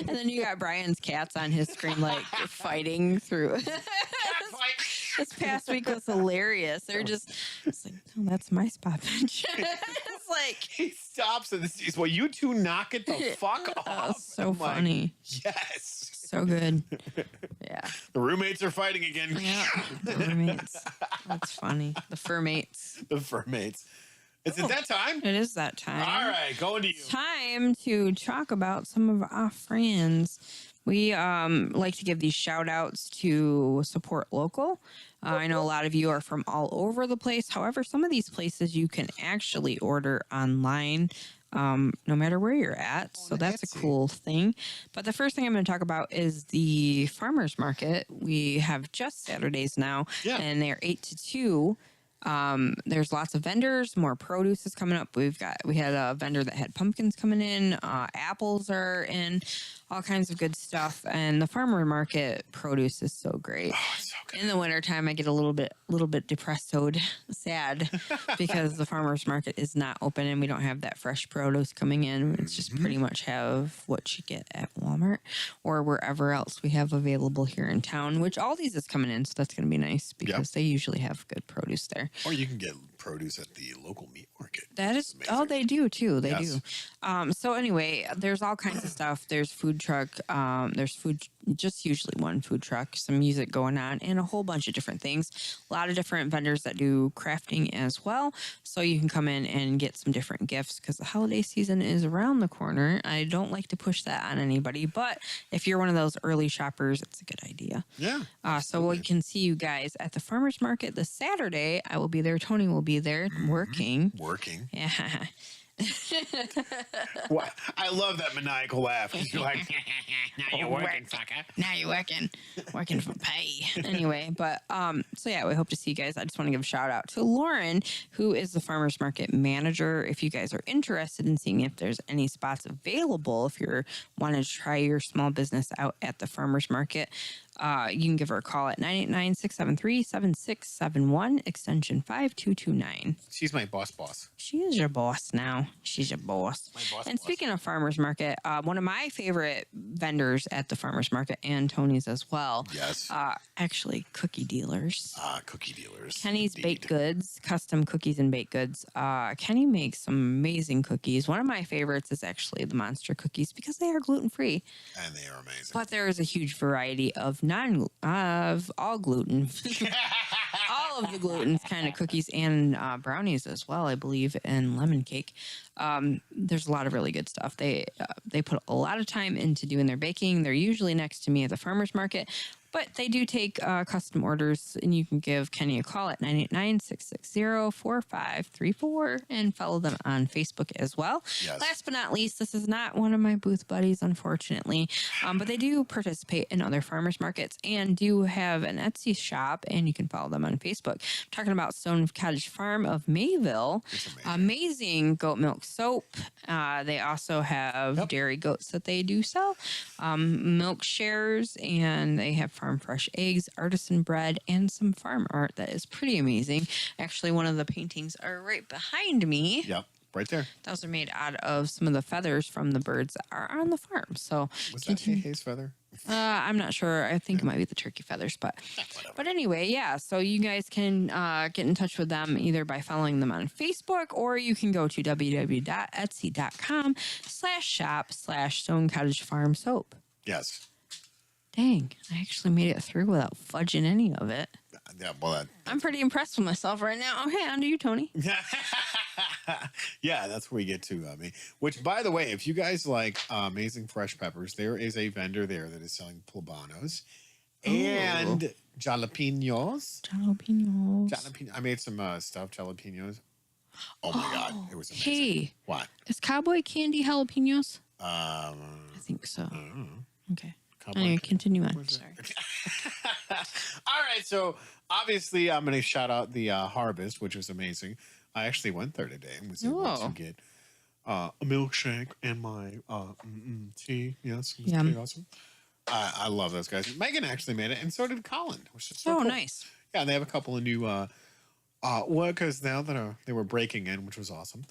and then you got Brian's cats on his screen, like, fighting through. This past week was hilarious. They're just, it's like, oh, that's my spot bench. It's like, he stops and he's, well, you two knock it the fuck off. So funny. Like, yes. So good. Yeah. The roommates are fighting again. Yeah. The roommates. That's funny. The fur mates. The fur mates. Is it that time? It is that time. All right, going to you. Time to talk about some of our friends. We like to give these shout outs to support local. I know a lot of you are from all over the place. However, some of these places you can actually order online no matter where you're at. So that's a cool thing. But the first thing I'm going to talk about is the farmers market. We have just Saturdays now, and they're 8 to 2. There's lots of vendors, more produce is coming up. We had a vendor that had pumpkins coming in, apples are in, all kinds of good stuff. And the farmer market produce is so great. Oh, it's so good. In the wintertime, I get a little bit depressed, sad because the farmer's market is not open and we don't have that fresh produce coming in. It's just pretty much have what you get at Walmart or wherever else we have available here in town, which Aldi's is coming in. So that's going to be nice because they usually have good produce there. Or you can get produce at the local meat market. That is, they do too. They do. So anyway, there's all kinds of stuff. There's food truck. There's food, just usually one food truck, some music going on, and a whole bunch of different things. A lot of different vendors that do crafting as well. So you can come in and get some different gifts because the holiday season is around the corner. I don't like to push that on anybody, but if you're one of those early shoppers, it's a good idea. Yeah. So we can see you guys at the farmers market this Saturday. I will be there. Tony will be there working. Yeah. Well, I love that maniacal laugh. You're like, now you're working, fucker. Now you're working for pay. Anyway, but so yeah, we hope to see you guys. I just want to give a shout out to Lauren, who is the farmers market manager. If you guys are interested in seeing if there's any spots available, if you're wanting to try your small business out at the farmers market, you can give her a call at 989-673-7671, extension 5229. She's my boss. She is your boss now. She's your boss. My boss. And speaking of farmers market, one of my favorite vendors at the farmers market, and Tony's as well. Yes. Actually, cookie dealers. Cookie dealers. Kenny's Baked Goods, custom cookies and baked goods. Kenny makes some amazing cookies. One of my favorites is actually the monster cookies because they are gluten-free. And they are amazing. But there is a huge variety of all gluten. All of the gluten kind of cookies and brownies as well, I believe, and lemon cake. There's a lot of really good stuff. They put a lot of time into doing their baking. They're usually next to me at the farmer's market, but they do take custom orders, and you can give Kenny a call at 989-660-4534 and follow them on Facebook as well. Yes. Last but not least, this is not one of my booth buddies, unfortunately, but they do participate in other farmers markets and do have an Etsy shop, and you can follow them on Facebook. I'm talking about Stone Cottage Farm of Mayville. Amazing goat milk soap. They also have dairy goats that they do sell, milk shares, and they have farm fresh eggs, artisan bread, and some farm art that is pretty amazing. Actually, one of the paintings are right behind me. Yep, right there. Those are made out of some of the feathers from the birds that are on the farm. So was that Hayes feather? I'm not sure. I think it might be the turkey feathers, but anyway, yeah. So you guys can get in touch with them either by following them on Facebook, or you can go to www.etsy.com/shop/Stone Cottage Farm Soap. Yes. Dang, I actually made it through without fudging any of it. Yeah, well, I'm pretty impressed with myself right now. Okay, on to you, Tony. Yeah, that's where we get to me. Which, by the way, if you guys like amazing fresh peppers, there is a vendor there that is selling poblano's and jalapenos. I made some stuffed jalapenos. Oh my god, it was amazing. Hey, what is cowboy candy jalapenos? I think so. Okay. Anyway, continue on. Sorry. All right, so obviously I'm going to shout out the Harvest, which was amazing. I actually went there today and was able to get a milkshake and my tea. Yes, it was pretty awesome. I love those guys. Megan actually made it, and so did Colin, which is so cool. Nice. Yeah, and they have a couple of new workers now that they were breaking in, which was awesome.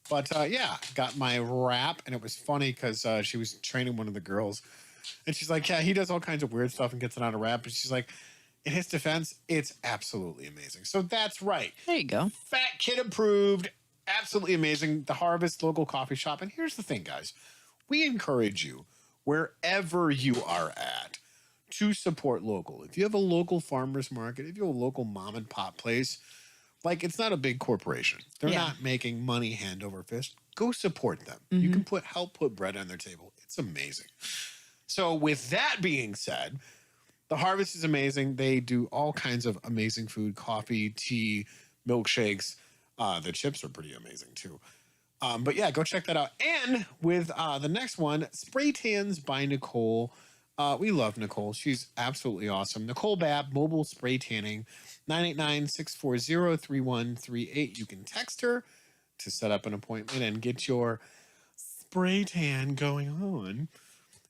But yeah, got my wrap, and it was funny because she was training one of the girls. And she's like, yeah, he does all kinds of weird stuff and gets it on a wrap. But she's like, in his defense, it's absolutely amazing. So that's right. There you go. Fat Kid approved. Absolutely amazing. The Harvest local coffee shop. And here's the thing, guys. We encourage you, wherever you are at, to support local. If you have a local farmer's market, if you have a local mom and pop place, like, it's not a big corporation. They're not making money hand over fist. Go support them. You can help put bread on their table. It's amazing. So with that being said, the Harvest is amazing. They do all kinds of amazing food, coffee, tea, milkshakes. The chips are pretty amazing too. But yeah, go check that out. And with the next one, Spray Tans by Nicole. We love Nicole. She's absolutely awesome. Nicole Babb, mobile spray tanning, 989-640-3138. You can text her to set up an appointment and get your spray tan going on.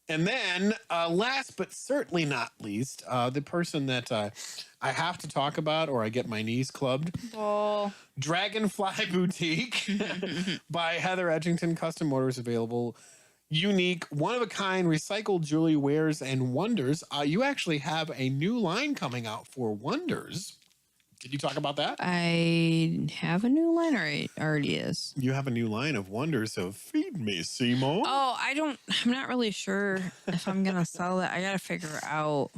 And then, last but certainly not least, the person that I have to talk about or I get my knees clubbed. Dragonfly Boutique by Heather Edgington. Custom orders available. Unique, one-of-a-kind recycled jewelry, wares, and wonders. You actually have a new line coming out for Wonders. Did you talk about that? I have a new line, or it already is. You have a new line of Wonders, so feed me, Simo. Oh, I'm not really sure if I'm going to sell it. I got to figure out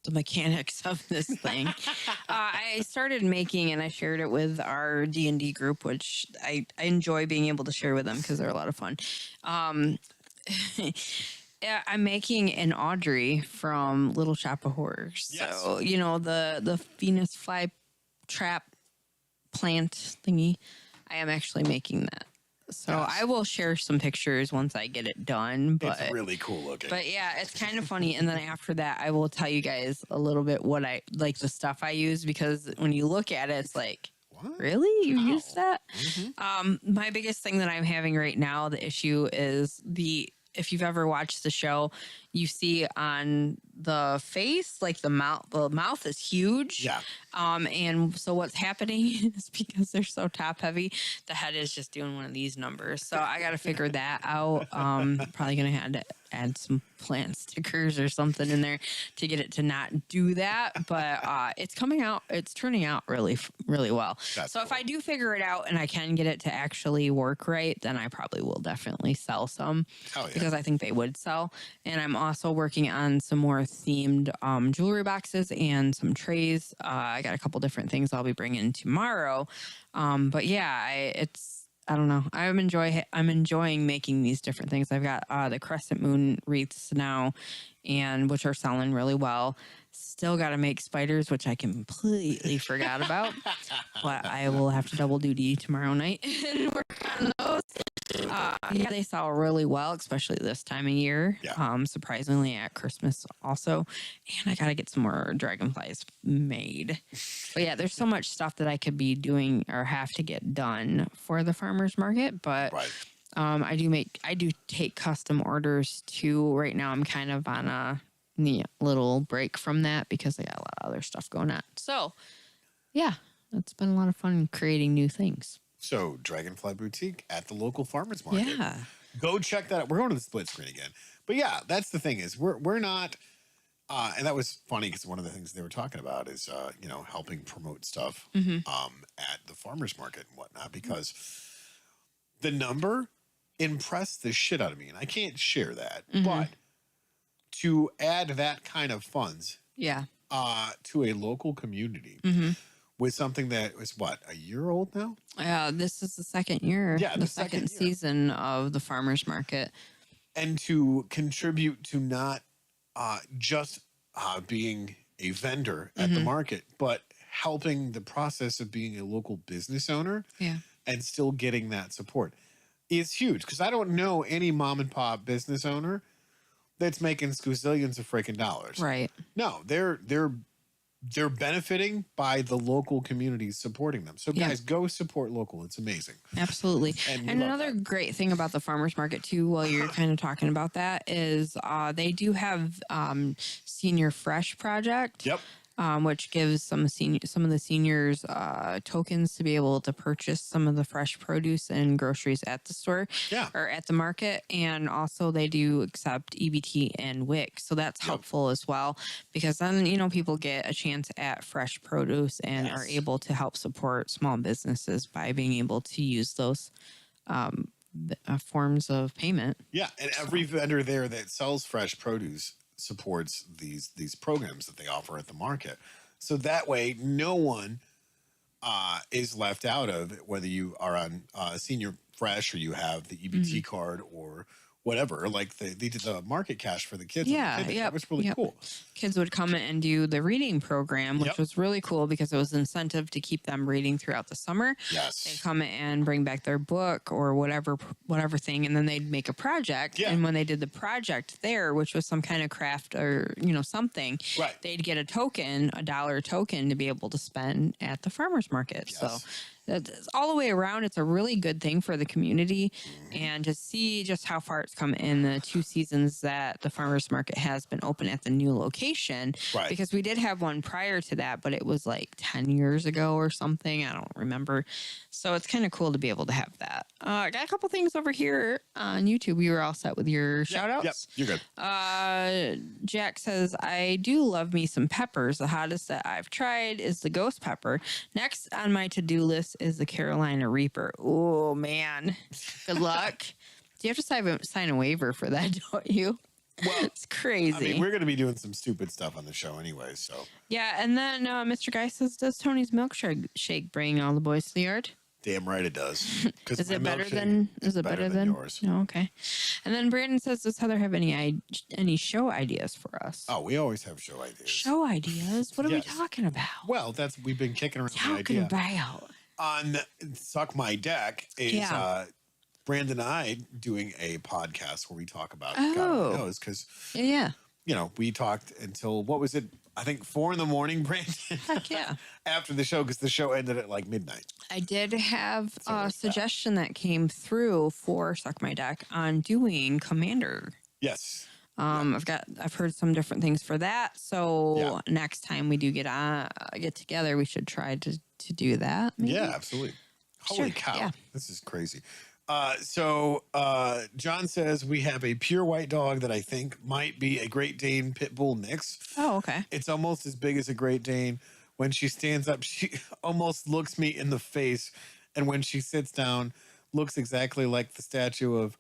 the mechanics of this thing. I started making, and I shared it with our D&D group, which I enjoy being able to share with them because they're a lot of fun. Yeah, I'm making an Audrey from Little Shop of Horrors. Yes. So, you know, the Venus fly trap plant thingy. I am actually making that. So yes. I will share some pictures once I get it done. But it's really cool looking. But yeah, it's kind of funny. And then after that, I will tell you guys a little bit what I like, the stuff I use, because when you look at it, it's like, what? Really? You use that? Mm-hmm. My biggest thing that I'm having right now, the issue is if you've ever watched the show, you see on the face, like the mouth is huge. Yeah. And so what's happening is because they're so top heavy, the head is just doing one of these numbers. So I got to figure that out. Probably going to have to add some plant stickers or something in there to get it to not do that. But it's coming out. It's turning out really, really well. That's so cool. If I do figure it out and I can get it to actually work right, then I probably will definitely sell some. Oh, yeah. Because I think they would sell. And I'm also working on some more themed jewelry boxes and some trays. I got a couple different things I'll be bringing tomorrow. But yeah, I don't know. I'm enjoying making these different things. I've got the crescent moon wreaths now, and which are selling really well. Still got to make spiders, which I completely forgot about. But I will have to double duty tomorrow night and work on those. Yeah, they sell really well, especially this time of year. Yeah. Surprisingly at Christmas also. And I got to get some more dragonflies made. But yeah, there's so much stuff that I could be doing or have to get done for the farmer's market. But right. I do take custom orders too. Right now I'm kind of on a little break from that because I got a lot of other stuff going on. So yeah, it's been a lot of fun creating new things. So, Dragonfly Boutique at the local farmers market. Yeah. Go check that out. We're going to the split screen again. But yeah, that's the thing is we're not, and that was funny because one of the things they were talking about is, helping promote stuff at the farmers market and whatnot, because the number impressed the shit out of me. And I can't share that. But to add that kind of funds to a local community with something that was what, a year old now? This is the second year. Yeah, the second season of the farmers market. And to contribute to not just being a vendor at the market, but helping the process of being a local business owner and still getting that support is huge. Because I don't know any mom and pop business owner that's making gazillions of freaking dollars. Right. No, they're benefiting by the local communities supporting them. So guys, go support local. It's amazing. Absolutely. And another great thing about the farmers market too, while you're kind of talking about that, is they do have Senior Fresh Project. Yep. Which gives some of the seniors tokens to be able to purchase some of the fresh produce and groceries at the store or at the market. And also they do accept EBT and WIC. So that's helpful as well, because then, people get a chance at fresh produce and are able to help support small businesses by being able to use those forms of payment. Yeah. And every vendor there that sells fresh produce supports these programs that they offer at the market. So that way no one is left out of it, whether you are on Senior Fresh or you have the EBT card or whatever. Like they did the market cash for the kids. That was really cool. Kids would come and do the reading program, which was really cool because it was incentive to keep them reading throughout the summer. Yes. They'd come and bring back their book or whatever thing, and then they'd make a project. And when they did the project there, which was some kind of craft or, something, they'd get a token, $1 token to be able to spend at the farmer's market. Yes. So that's all the way around. It's a really good thing for the community, and to see just how far it's come in the 2 seasons that the farmers market has been open at the new location. Right. Because we did have one prior to that, but it was like 10 years ago or something. I don't remember. So it's kind of cool to be able to have that. I got a couple things over here on YouTube. You were all set with your shout outs? Yep, you're good. Jack says, I do love me some peppers. The hottest that I've tried is the ghost pepper. Next on my to-do list is the Carolina Reaper. Oh, man. Good luck. Do you have to sign a waiver for that, don't you? Well, it's crazy. I mean, we're going to be doing some stupid stuff on the show anyway, so. Yeah, and then Mr. Guy says, does Tony's milkshake bring all the boys to the yard? Damn right it does. Is it better than yours? Oh, okay. And then Brandon says, does Heather have any show ideas for us? Oh, we always have show ideas. Show ideas? What are we talking about? Well, we've been kicking around the idea. About? On Suck My Deck is Brandon and I doing a podcast where we talk about God only knows, because we talked until, what was it? I think 4 a.m, Brandon. Heck yeah. After the show, because the show ended at like midnight. I did have a suggestion that came through for Suck My Deck on doing Commander. Yes. I've heard some different things for that. So next time we do get together, we should try to do that. Maybe? Yeah, absolutely. Holy cow. Yeah. This is crazy. So John says we have a pure white dog that I think might be a Great Dane Pit Bull mix. Oh, okay. It's almost as big as a Great Dane. When she stands up, she almost looks me in the face. And when she sits down, looks exactly like the statue of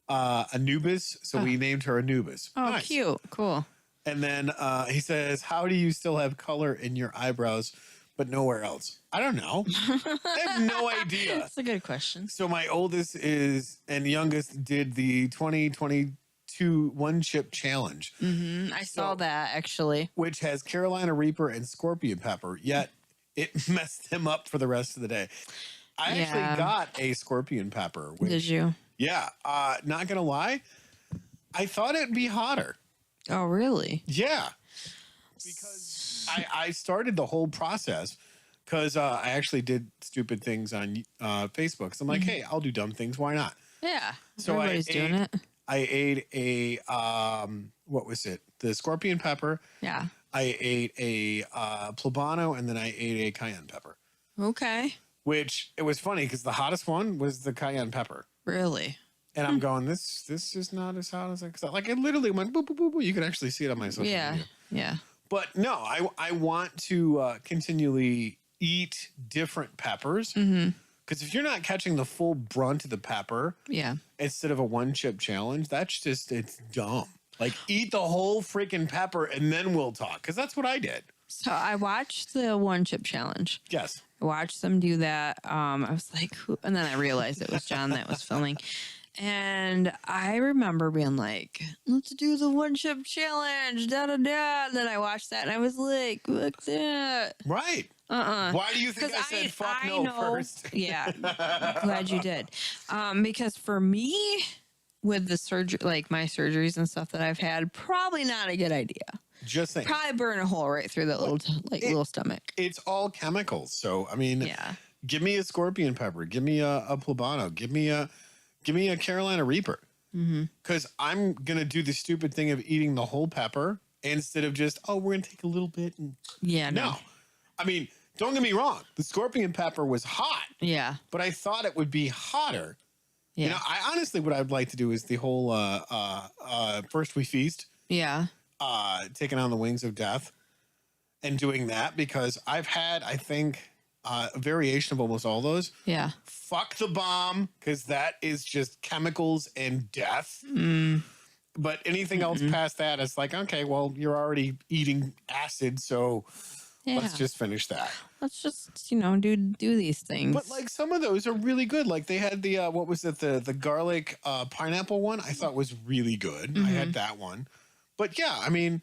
Anubis. So we named her Anubis. Oh, nice. Cute. Cool. And then he says, how do you still have color in your eyebrows, but nowhere else? I don't know. I have no idea. That's a good question. So my oldest and youngest did the 2022 One Chip Challenge. Mm-hmm. I saw that, actually. Which has Carolina Reaper and Scorpion Pepper, yet it messed him up for the rest of the day. I actually got a Scorpion Pepper. Did you? Yeah. Not going to lie, I thought it'd be hotter. Oh, really? Yeah. Because I started the whole process because I actually did stupid things on Facebook. So I'm like, hey, I'll do dumb things. Why not? Yeah. So everybody's doing it. I ate a, what was it? The Scorpion Pepper. Yeah. I ate a Plebano, and then I ate a Cayenne Pepper. Okay. Which, it was funny because the hottest one was the Cayenne Pepper. Really? And I'm going, this is not as hot as I thought. Like, it literally went boop, boop, boop, boop. You could actually see it on my social media. Yeah. But no, I want to continually eat different peppers. Because if you're not catching the full brunt of the pepper, instead of a one chip challenge, that's just, it's dumb. Like, eat the whole freaking pepper and then we'll talk. Because that's what I did. So I watched the one chip challenge. Yes. I watched them do that. I was like, who? And then I realized it was John that was filming. And I remember being like, let's do the one chip challenge. Da da da. And then I watched that and I was like, look that. Right. Why do you think I said fuck no first? Yeah. Glad you did. Because for me, with the surgery, like my surgeries and stuff that I've had, probably not a good idea. Just saying. Probably burn a hole right through that little stomach. It's all chemicals. So, I mean, yeah. Give me a scorpion pepper. Give me a poblano. Give me a Carolina Reaper. Because I'm going to do the stupid thing of eating the whole pepper instead of just, we're going to take a little bit. And no. I mean, don't get me wrong. The scorpion pepper was hot. Yeah. But I thought it would be hotter. Yeah. You know, I honestly, what I'd like to do is the whole First We Feast. Yeah. Taking on the wings of death and doing that, because I've had, I think, a variation of almost all those. Yeah. Fuck the bomb, because that is just chemicals and death. But anything else past that, it's like, okay, well, you're already eating acid, so let's just finish that. Let's just, do these things. But like some of those are really good. Like they had the what was it, the garlic pineapple one? I thought was really good. I had that one. But yeah, I mean,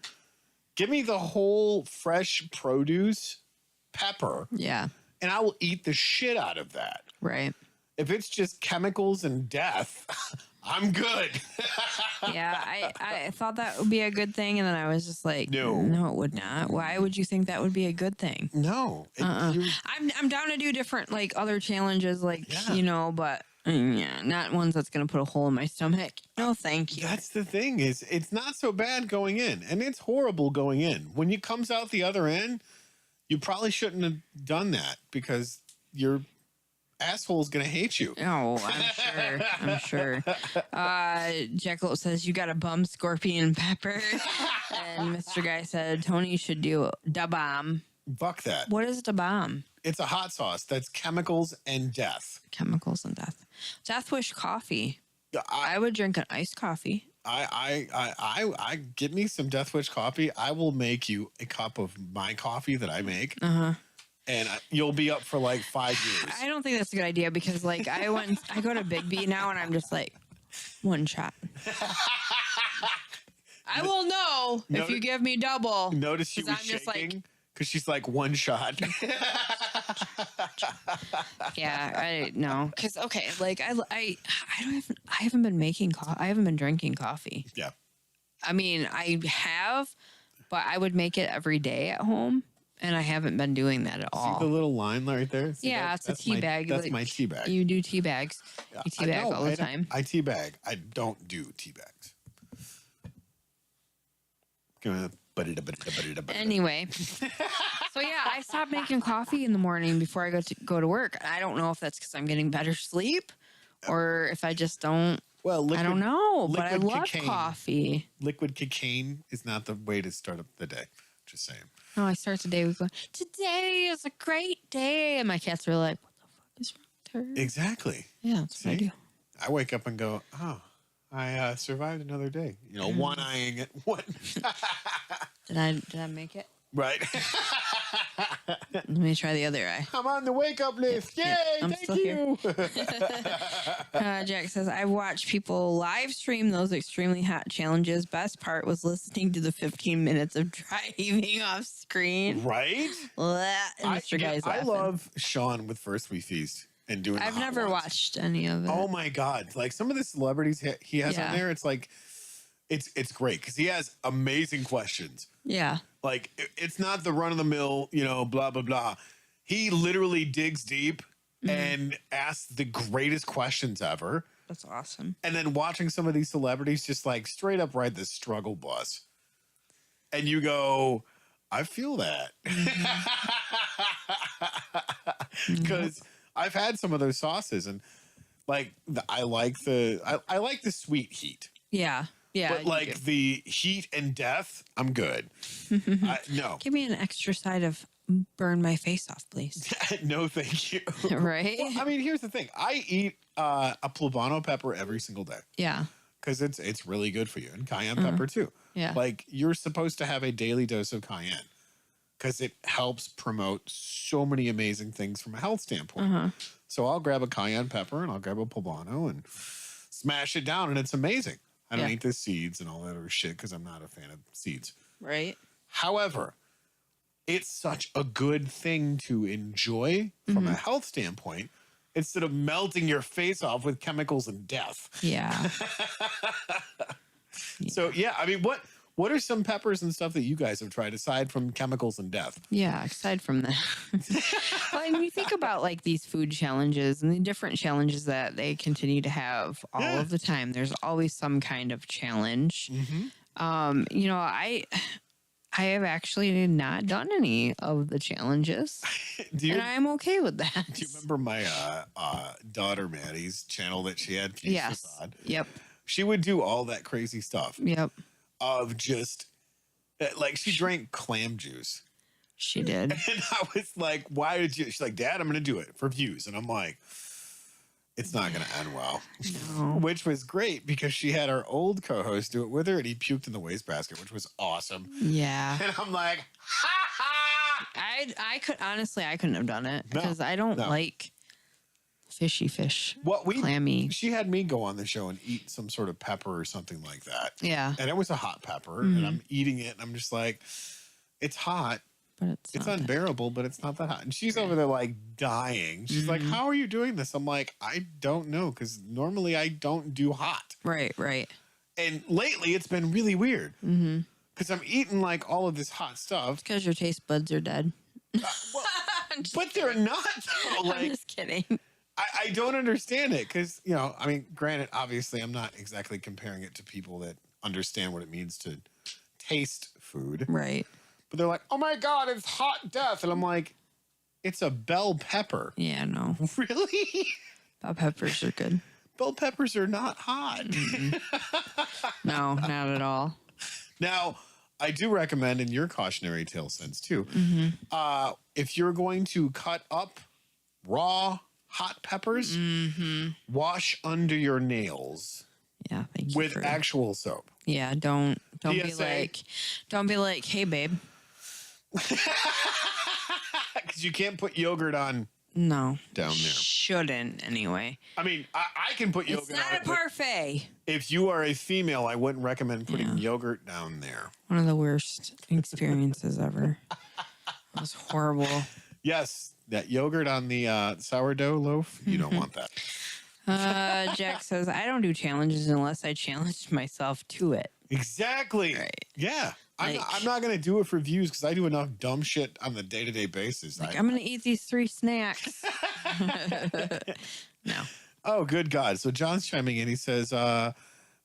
give me the whole fresh produce pepper. Yeah. And I will eat the shit out of that. Right. If it's just chemicals and death, I'm good. Yeah, I thought that would be a good thing. And then I was just like, no, it would not. Why would you think that would be a good thing? No. I'm down to do different, like, other challenges, like, but... yeah, not ones that's going to put a hole in my stomach. No, thank you. That's the thing, is it's not so bad going in, and it's horrible going in. When it comes out the other end, you probably shouldn't have done that, because your asshole's going to hate you. Oh, I'm sure. Jekyll says, you got a bum scorpion pepper. And Mr. Guy said, Tony should do da bomb. Fuck that. What is da bomb? It's a hot sauce that's chemicals and death. Chemicals and death. Death Wish coffee. I would drink an iced coffee. I give me some Death Wish coffee. I will make you a cup of my coffee that I make. And you'll be up for like 5 years. I don't think that's a good idea, because like I go to Big B now and I'm just like, one shot. I will know if you give me double. Notice she was shaking. Because she's like, one shot. Yeah, I know. Because like I haven't been making coffee. I haven't been drinking coffee. Yeah. I mean, I have, but I would make it every day at home, and I haven't been doing that at all. See the little line right there? See, yeah, it's a tea bag. That's my tea bag. You do tea bags. Yeah, you tea bag all the time. I tea bag. I don't do tea bags. Anyway, so yeah, I stopped making coffee in the morning before I go to work. I don't know if that's because I'm getting better sleep, or if I just don't. Well, I don't know, but I love coffee. Liquid cocaine is not the way to start up the day. Just saying. No, I start the day with going, today is a great day, and my cats are like, what the fuck is wrong with her? Exactly. Yeah, that's what I do. I wake up and go, oh, I survived another day. One eyeing it. What? Did I make it? Right. Let me try the other eye. I'm on the wake up list. Yay! I'm thank you. Jack says, I've watched people live stream those extremely hot challenges. Best part was listening to the 15 minutes of driving off screen. Right? Mr. Guy's I love Sean with First We Feast. And doing I've never watched any of it. Oh my God. Like some of the celebrities he has on there, it's like, it's great because he has amazing questions. Yeah. Like it's not the run of the mill, blah, blah, blah. He literally digs deep and asks the greatest questions ever. That's awesome. And then watching some of these celebrities just like straight up ride the struggle bus. And you go, I feel that. Because I've had some of those sauces, and like I like the sweet heat. Yeah, yeah. But like the heat and death, I'm good. No, give me an extra side of burn my face off, please. No, thank you. Right. Well, I mean, here's the thing: I eat a poblano pepper every single day. Yeah, because it's really good for you, and cayenne pepper too. Yeah, like you're supposed to have a daily dose of cayenne. because it helps promote so many amazing things from a health standpoint. So I'll grab a cayenne pepper and I'll grab a poblano and smash it down, and it's amazing. I don't eat the seeds and all that other shit because I'm not a fan of seeds. Right. However, it's such a good thing to enjoy from a health standpoint instead of melting your face off with chemicals and death. Yeah. So, yeah, I mean, what are some peppers and stuff that you guys have tried aside from chemicals and death? Yeah, aside from that. Well, and you think about like these food challenges and the different challenges that they continue to have all of the time. There's always some kind of challenge. You know, I have actually not done any of the challenges, and I'm okay with that. Do you remember my daughter Maddie's channel that she had? Yes. Yep. She would do all that crazy stuff. Yep. Of just like she drank clam juice. She did. And I was like, why did you? She's like, Dad, I'm going to do it for views. And I'm like, it's not going to end well. No. Which was great because she had our old co-host do it with her and he puked in the wastebasket, which was awesome. Yeah. And I'm like, ha ha. I couldn't have done it because I don't like fishy fish. Clammy. She had me go on the show and eat some sort of pepper or something like that. Yeah. And it was a hot pepper and I'm eating it and I'm just like, it's hot. But it's unbearable, but it's not that hot. And she's over there like dying. She's like, how are you doing this? I'm like, I don't know. Cause normally I don't do hot. Right. And lately it's been really weird. Cause I'm eating like all of this hot stuff. Because your taste buds are dead. But they're not though. Like, I'm just kidding. I don't understand it because, you know, I mean, granted, obviously, I'm not exactly comparing it to people that understand what it means to taste food. Right. But they're like, oh, my God, it's hot death. And I'm like, it's a bell pepper. Yeah, no. Really? Bell peppers are good. Bell peppers are not hot. No, not at all. Now, I do recommend in your cautionary tale sense, too, if you're going to cut up raw hot peppers, wash under your nails. Yeah, thank you. With actual soap. Yeah, don't be like, hey babe. Because you can't put yogurt on. No, down there. Shouldn't anyway. I mean, I can put yogurt. It's not on a parfait. If you are a female, I wouldn't recommend putting yogurt down there. One of the worst experiences ever. It was horrible. Yes. That yogurt on the sourdough loaf, you don't want that. Jack says, I don't do challenges unless I challenge myself to it. Exactly. Right. Yeah. I'm not going to do it for views because I do enough dumb shit on the day-to-day basis. I'm going to eat these 3 snacks. No. Oh, good God. So John's chiming in. He says, so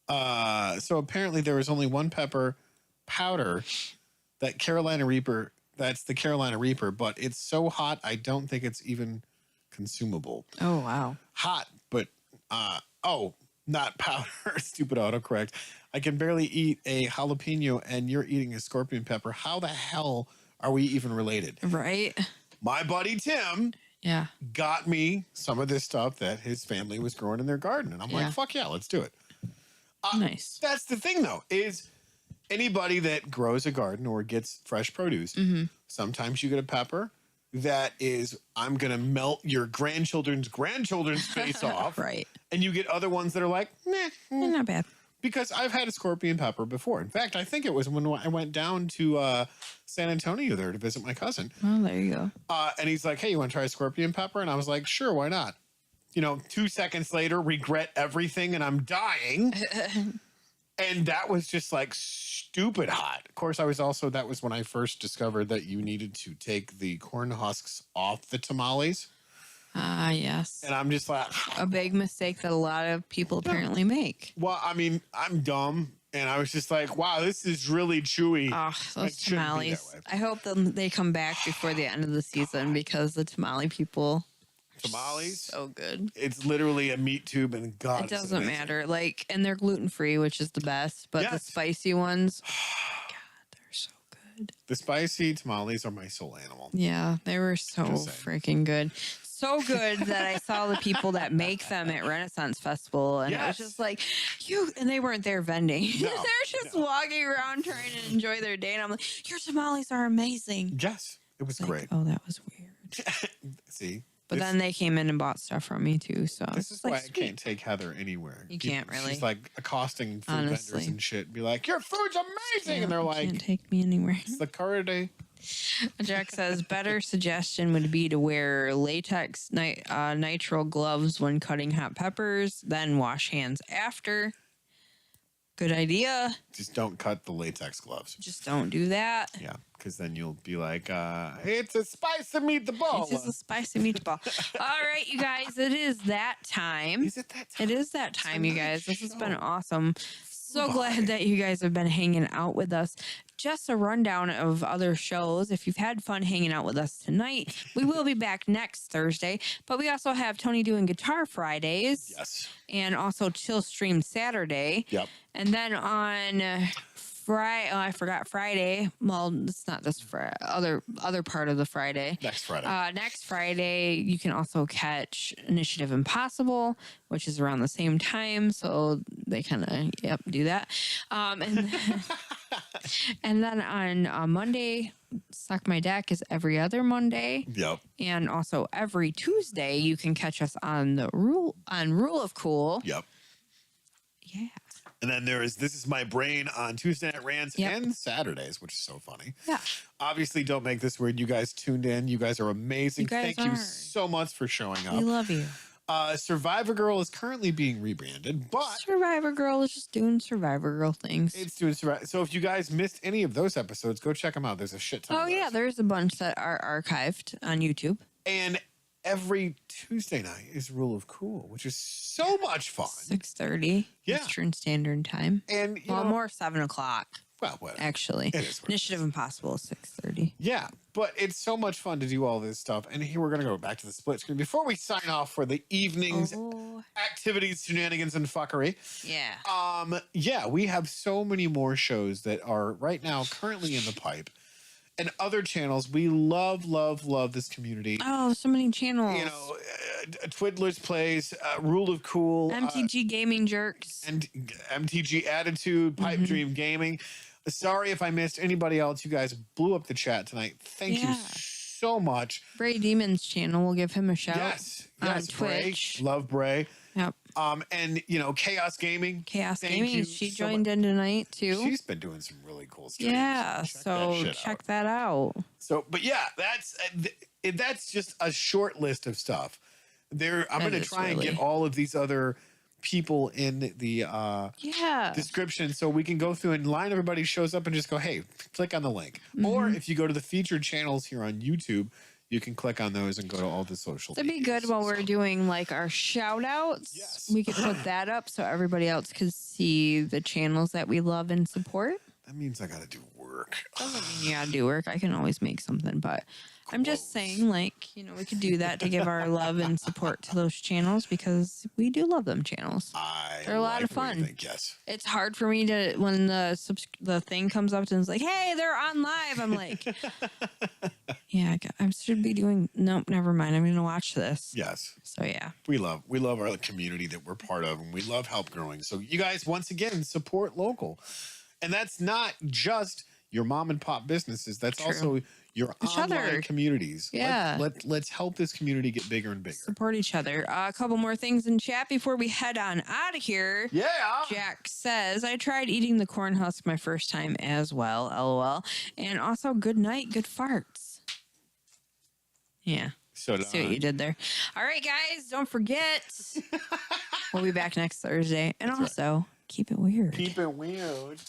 apparently there was only one pepper powder that Carolina Reaper... That's the Carolina Reaper, but it's so hot, I don't think it's even consumable. Oh, wow. Hot, but, not powder. Stupid autocorrect. I can barely eat a jalapeno, and you're eating a scorpion pepper. How the hell are we even related? Right. My buddy Tim got me some of this stuff that his family was growing in their garden, and I'm like, fuck yeah, let's do it. Nice. That's the thing, though, is... Anybody that grows a garden or gets fresh produce, sometimes you get a pepper that is, I'm going to melt your grandchildren's face off. Right. And you get other ones that are like, not bad. Because I've had a scorpion pepper before. In fact, I think it was when I went down to San Antonio there to visit my cousin. Oh, there you go. And he's like, hey, you want to try a scorpion pepper? And I was like, sure, why not? 2 seconds later, regret everything and I'm dying. And that was just like stupid hot. Of course, that was when I first discovered that you needed to take the corn husks off the tamales. Yes. And I'm just like... A big mistake that a lot of people apparently make. Well, I mean, I'm dumb. And I was just like, wow, this is really chewy. Oh, those tamales. I hope they come back before the end of the season because the tamale people... Tamales, so good. It's literally a meat tube, and God, it doesn't matter. And they're gluten free, which is the best. But the spicy ones, God, they're so good. The spicy tamales are my soul animal. Yeah, they were so freaking good. so good that I saw the people that make them at Renaissance Festival, and it was just like, and they weren't there vending. No, They're just walking around trying to enjoy their day, and I'm like, your tamales are amazing. Yes, it was great. Oh, that was weird. See? But then they came in and bought stuff from me too. So this is why I can't take Heather anywhere. You can't really. She's like accosting food vendors and shit. Be like, your food's amazing. Yeah, and they're like, can't take me anywhere. It's the Carday. Jack says better suggestion would be to wear latex nitrile gloves when cutting hot peppers, then wash hands after. Good idea. Just don't cut the latex gloves. Just don't do that. Yeah, because then you'll be like, it's a spicy meatball. It's a spicy meatball. All right, you guys, it is that time. Is it that time? It is that time, you guys. This has been awesome. So glad that you guys have been hanging out with us. Just a rundown of other shows. If you've had fun hanging out with us tonight, we will be back next Thursday. But we also have Tony doing Guitar Fridays. Yes. And also Chill Stream Saturday. Yep. And then on Friday, I forgot Friday. Well, it's not this Friday. Other part of the Friday. Next Friday. Next Friday, you can also catch Initiative Impossible, which is around the same time. So they kind of do that. And then on Monday, Suck My Deck is every other Monday. Yep. And also every Tuesday, you can catch us on the Rule of Cool. Yep. Yeah. And then This Is My Brain on Tuesday Night Rants and Saturdays, which is so funny. Yeah. Obviously, don't make this weird. You guys tuned in. You guys are amazing. Thank you so much for showing up. We love you. Survivor Girl is currently being rebranded, but Survivor Girl is just doing Survivor Girl things. It's doing Survivor. So if you guys missed any of those episodes, go check them out. There's a shit ton. Oh yeah, there's a bunch that are archived on YouTube. And every Tuesday night is Rule of Cool, which is so much fun. 6:30 Eastern Standard Time. And more 7 o'clock. Well, whatever. Actually, it is Initiative Impossible is 6:30. Yeah, but it's so much fun to do all this stuff. And here we're gonna go back to the split screen before we sign off for the evening's activities, shenanigans, and fuckery. Yeah. Yeah, we have so many more shows that are right now currently in the pipe. And other channels. We love this community. Oh, so many channels. You know, Twiddlers Plays, Rule of Cool, MTG Gaming Jerks, and MTG Attitude, Pipe Dream Gaming. Sorry if I missed anybody else. You guys blew up the chat tonight. Thank you so much. Bray Demon's channel. We'll give him a shout. Yes, on Twitch. Bray. Love Bray. Yep. And Chaos Gaming. Gaming. She joined in tonight too. She's been doing some really cool stuff. Yeah. So check that out. So, but yeah, that's just a short list of stuff. I'm going to try and get all of these other people in the description so we can go through and line everybody shows up and just go, hey, click on the link. Or if you go to the featured channels here on YouTube, you can click on those and go to all the social. That'd be good while we're doing like our shout outs. Yes. We could put that up so everybody else could see the channels that we love and support. That means I got to do work. Doesn't mean you gotta do work. I can always make something, but I'm just saying, like, we could do that to give our love and support to those channels because we do love them channels. They're a lot of fun. Yes. It's hard for me to, when the thing comes up and it's like, hey, they're on live. I'm like, yeah, I should be doing, nope, never mind. I'm going to watch this. Yes. So yeah. We love our community that we're part of, and we love help growing. So you guys, once again, support local. And that's not just your mom and pop businesses. That's also your online communities. Yeah. Let's help this community get bigger and bigger. Support each other. A couple more things in chat before we head on out of here. Yeah. Jack says, I tried eating the corn husk my first time as well. LOL. And also, good night, good farts. Yeah. So see what you did there. All right, guys, don't forget. We'll be back next Thursday. And keep it weird. Keep it weird.